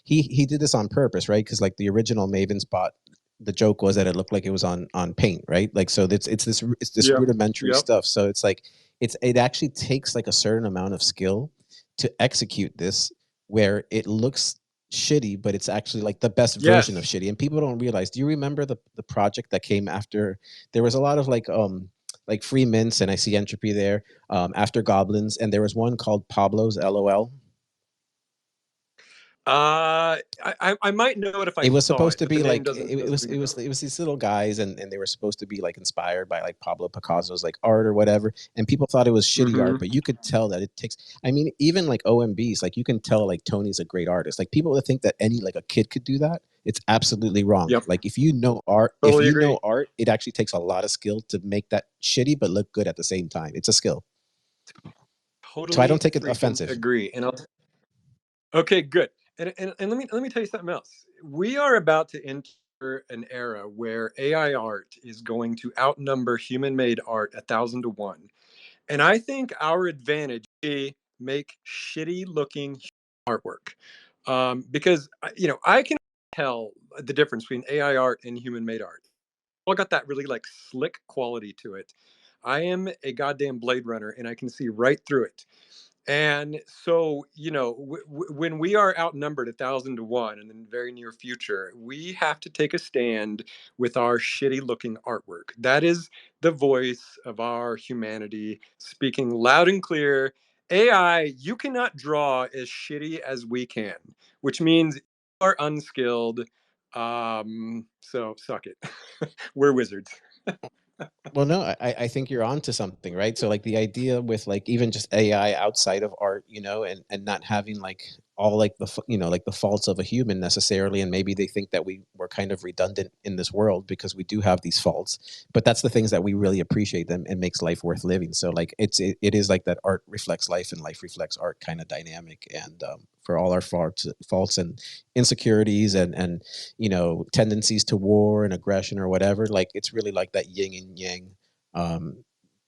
he did this on purpose, right? Because like the original Maven's bot, the joke was that it looked like it was on Paint, right? Like so it's this rudimentary stuff. So it's like it actually takes like a certain amount of skill to execute this, where it looks shitty, but it's actually like the best version of shitty. And people don't realize. Do you remember the project that came after? There was a lot of like free mints, and I see Entropy there after Goblins, and there was one called Pablo's LOL. I might know it if I It was saw supposed it, to but the be name like doesn't ring a bell. it was these little guys, and they were supposed to be like inspired by like Pablo Picasso's like art or whatever, and people thought it was shitty art, but you could tell that it takes. I mean, even like OMBs, like you can tell like Tony's a great artist. Like people that think that any like a kid could do that, it's absolutely wrong. Yep. Like if you know art, Totally agree. it actually takes a lot of skill to make that shitty but look good at the same time. It's a skill. Totally So I don't take it freaking offensive. agree. And okay, good. And let me tell you something else. We are about to enter an era where AI art is going to outnumber human-made art 1,000 to 1. And I think our advantage is make shitty-looking artwork, because I can tell the difference between AI art and human-made art. All got that really like slick quality to it. I am a goddamn Blade Runner, and I can see right through it. And so, when we are outnumbered 1,000 to 1 in the very near future, we have to take a stand with our shitty looking artwork. That is the voice of our humanity speaking loud and clear. AI, you cannot draw as shitty as we can, which means you are unskilled. So suck it. We're wizards. Well, no, I think you're onto something, right? So like the idea with like even just AI outside of art, and not having like all like like the faults of a human necessarily, and maybe they think that we're kind of redundant in this world because we do have these faults, but that's the things that we really appreciate them and makes life worth living. So like it is like that art reflects life and life reflects art kind of dynamic, and for all our faults and insecurities and tendencies to war and aggression or whatever, like it's really like that yin and yang,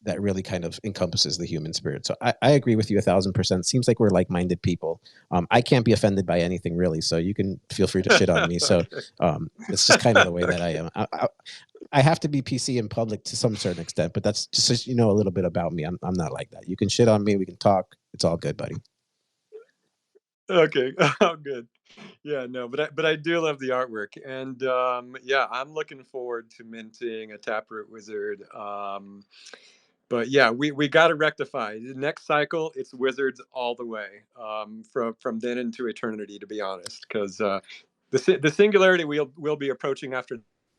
that really kind of encompasses the human spirit. So I agree with you 1,000%. Seems like we're like-minded people. I can't be offended by anything really, so you can feel free to shit on me. So it's just kind of the way that I am. I have to be PC in public to some certain extent, but that's just so you know a little bit about me. I'm not like that. You can shit on me. We can talk. It's all good, buddy. Okay. Oh, good. Yeah, no, but I do love the artwork, and yeah, I'm looking forward to minting a Taproot wizard. But yeah, we got to rectify the next cycle. It's wizards all the way, from then into eternity. To be honest, because the singularity we'll be approaching after.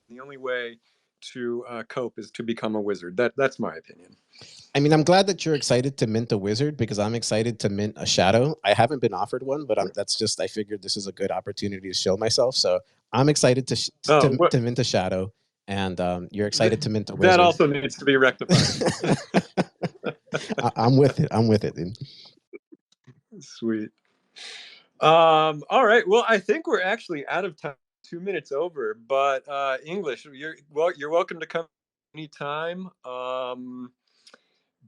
The only way to cope is to become a wizard. That's my opinion. I mean, I'm glad that you're excited to mint a wizard because I'm excited to mint a shadow. I haven't been offered one, but that's just I figured this is a good opportunity to show myself. So I'm excited Oh, to mint a shadow, and you're excited to mint a that wizard. also needs to be rectified. I'm with it. I'm with it, dude. Sweet. All right. Well, I think we're actually out of time. 2 minutes over, but English, you're welcome to come anytime.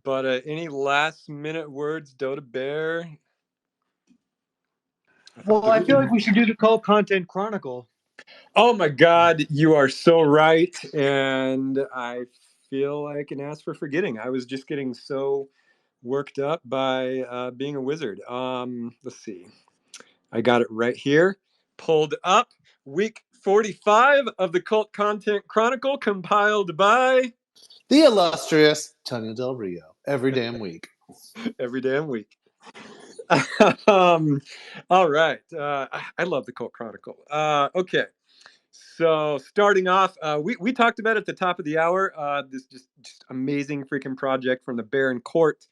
But any last minute words, Dotta Bear? Well, I feel like we should do the cult content chronicle. Oh my God, you are so right, and I feel like an ass for forgetting. I was just getting so worked up by being a wizard. Let's see. I got it right here, pulled up. Week 45 of the Cult Content Chronicle, compiled by The illustrious Tony Del Rio. Every damn week. every damn week. All right. I love the Cult Chronicle. Okay. So starting off, we talked about at the top of the hour, this just amazing freaking project from the Barren Court.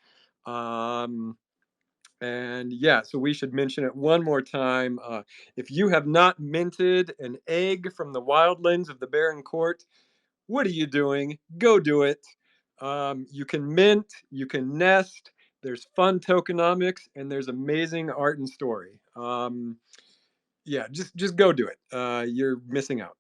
And yeah, so we should mention it one more time. If you have not minted an egg from the wildlands of the Barren Court, what are you doing? Go do it. You can mint, you can nest. There's fun tokenomics, and there's amazing art and story. Yeah, just go do it. You're missing out.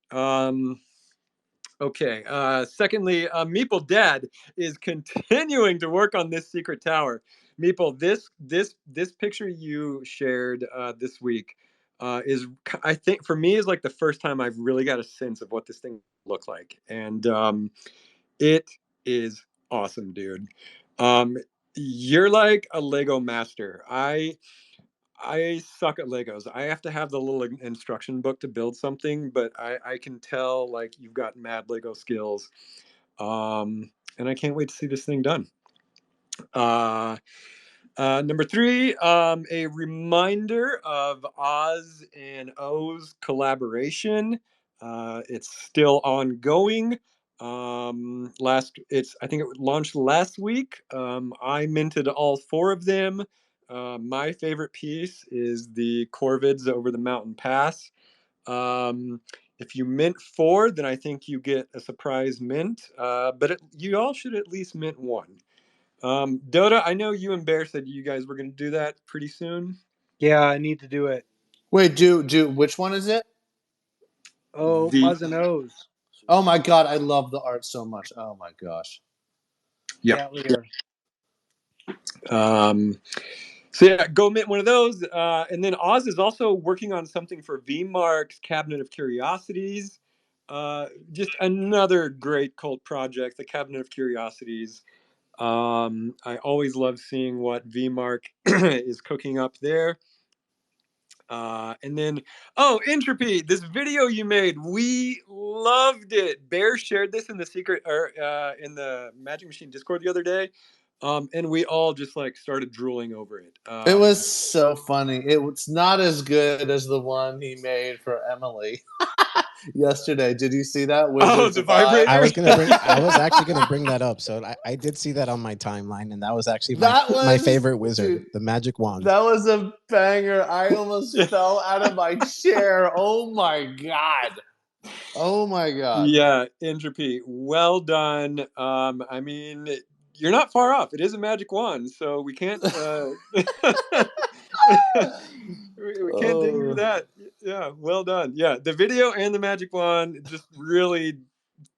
Okay. Secondly, Meeple Dad is continuing to work on this secret tower. Meeple, this picture you shared this week is, I think, for me, is like the first time I've really got a sense of what this thing looked like, and it is awesome, dude. Um, you're like a Lego master. I suck at Legos. I have to have the little instruction book to build something, but I can tell like you've got mad Lego skills. And I can't wait to see this thing done. Uh, Number 3, a reminder of Oz and O's collaboration. It's still ongoing. I think it launched last week. I minted all 4 of them. My favorite piece is the Corvids over the mountain pass. If you mint 4, then I think you get a surprise mint. But you all should at least mint 1. Dotta, I know you and Bear said you guys were going to do that pretty soon. Yeah, I need to do it. Wait, which one is it? Oh, The- Oz and O's. Oh my god, I love the art so much. Oh my gosh. Yeah. Lear. So yeah, go mint one of those. And then Oz is also working on something for VMark's Cabinet of Curiosities. Just another great cult project, the Cabinet of Curiosities. I always love seeing what VMark is cooking up there. And then, Entropy, this video you made, we loved it. Bear shared this in the in the Magic Machine Discord the other day, and we all just like started drooling over it. It was so funny. It was not as good as the one he made for Emily yesterday. Did you see that? Wizards the of Eye? vibrator. I was actually gonna bring that up. So I did see that on my timeline, and that was actually my favorite wizard, dude, the magic wand. That was a banger. I almost fell out of my chair. Oh my god. Oh my god. Yeah, Entropy, well done. I mean, you're not far off. It is a magic wand, so we can't we can't ding you for that. Yeah, well done. Yeah, the video and the magic wand, just really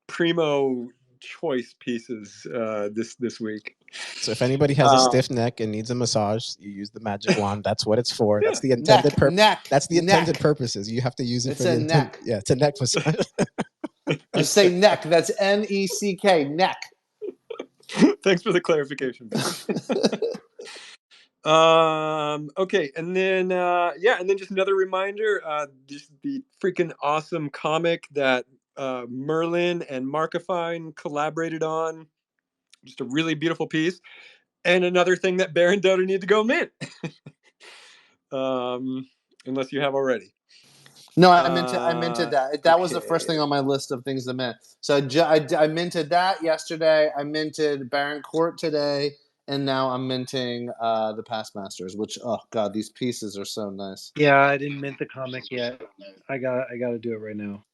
primo choice pieces this week. So if anybody has a stiff neck and needs a massage, you use the magic wand. That's what it's for. That's the intended purpose. That's the intended purposes. You have to use it for the neck. Yeah, it's a neck massage. You say neck. That's NECK. Neck. Thanks for the clarification. Okay, and then and then just another reminder, just the freaking awesome comic that Merlin and Markifine collaborated on. Just a really beautiful piece. And another thing that Bear and Dotta need to go mint. Unless you have already. No, I minted that. That was the first thing on my list of things to mint. So I minted that yesterday. I minted Barren Court today. And now I'm minting the Past Masters, which, oh god, these pieces are so nice. Yeah, I didn't mint the comic yet. I got to do it right now.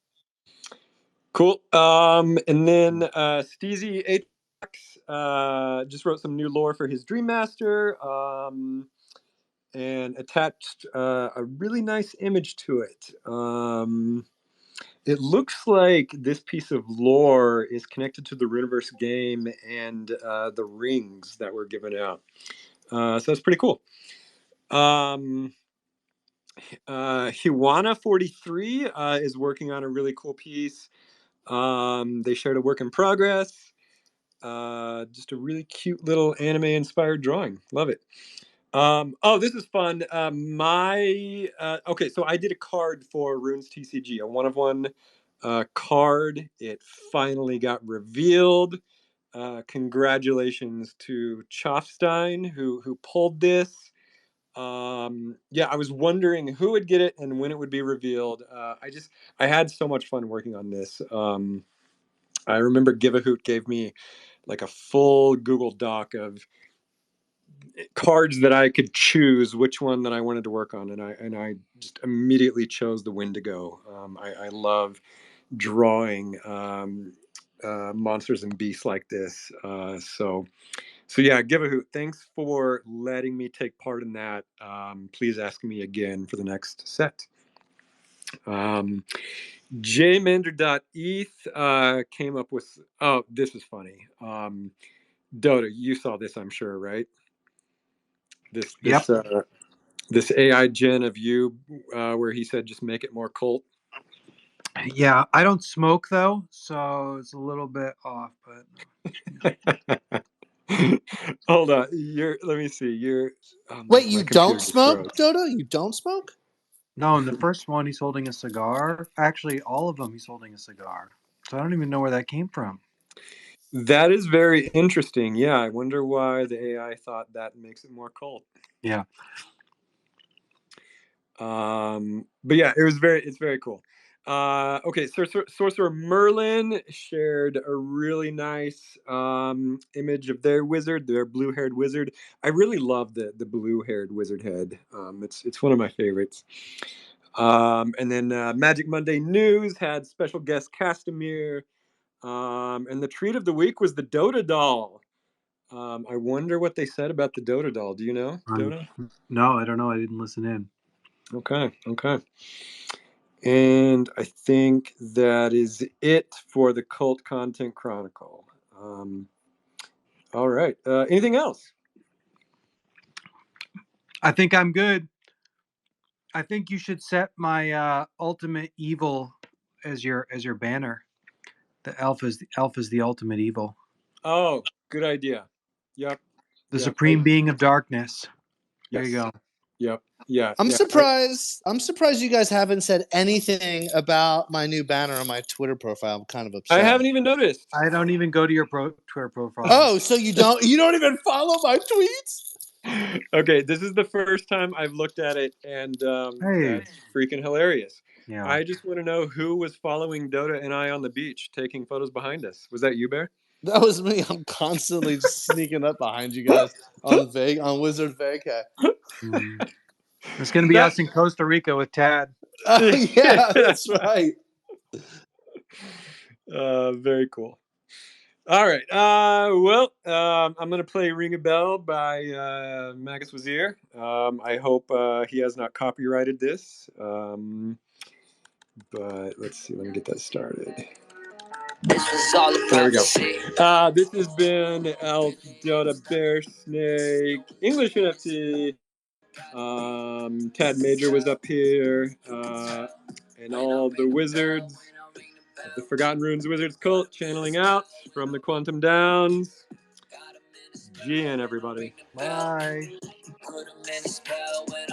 Cool. And then Steezy Atrax just wrote some new lore for his Dream Master, and attached a really nice image to it. It looks like this piece of lore is connected to the Runiverse game and the rings that were given out. So that's pretty cool. Hiwana43 is working on a really cool piece. They shared a work in progress. Just a really cute little anime-inspired drawing. Love it. This is fun. Okay, so I did a card for Rune's TCG, a 1-of-1 card. It finally got revealed. Congratulations to Choffstein who pulled this. I was wondering who would get it and when it would be revealed. I had so much fun working on this. I remember Givahoot gave me like a full Google Doc of cards that I could choose which one that I wanted to work on, and I just immediately chose the Wendigo. I love drawing monsters and beasts like this. So yeah, Givahoot, thanks for letting me take part in that. Please ask me again for the next set. jmander.eth came up with, this is funny. Dotta, you saw this, I'm sure, right? This AI gen of you, where he said just make it more cult. Yeah, I don't smoke though, so it's a little bit off. But hold on, let me see. Wait, you don't smoke, Dotta? You don't smoke? No, in the first one he's holding a cigar. Actually, all of them he's holding a cigar. So I don't even know where that came from. That is very interesting. Yeah, I wonder why the AI thought that makes it more cult. Yeah. But yeah, it's very cool. Okay, Sorcerer Merlin shared a really nice image of their wizard, their blue-haired wizard. I really love the blue-haired wizard head. It's one of my favorites. And then Magic Monday News had special guest Castamere. And the treat of the week was the Dotta doll. I wonder what they said about the Dotta doll. Do you know, Dotta? No, I don't know. I didn't listen in. Okay. And I think that is it for the Cult Content Chronicle. All right. Anything else? I think I'm good. I think you should set my ultimate evil as your banner. The elf is the ultimate evil. Oh, good idea. Yep. The Yep. supreme being of darkness. There you go. Yep. Yeah. I'm yeah. surprised. I'm surprised you guys haven't said anything about my new banner on my Twitter profile. I'm kind of upset. I haven't even noticed. I don't even go to your Twitter profile. Oh, so you don't even follow my tweets? Okay, this is the first time I've looked at it, and Hey. that's freaking hilarious. Yeah. I just want to know who was following Dotta and I on the beach, taking photos behind us. Was that you, Bear? That was me. I'm constantly just sneaking up behind you guys on Wizard Vacay. It's going to be us in Costa Rica with Tad. Yeah, that's right. Very cool. All right. Well, I'm going to play RingABell by Magus Wazir. I hope he has not copyrighted this. But let's see. Let me get that started. This was all a There we go. prophecy. This has been Elf, Dotta, Bearsnake, EnglishNFT. Tad Major was up here, and all the wizards of the Forgotten Runes Wizards cult channeling out from the Quantum Downs. GN, everybody. Bye. Put 'em in a spell when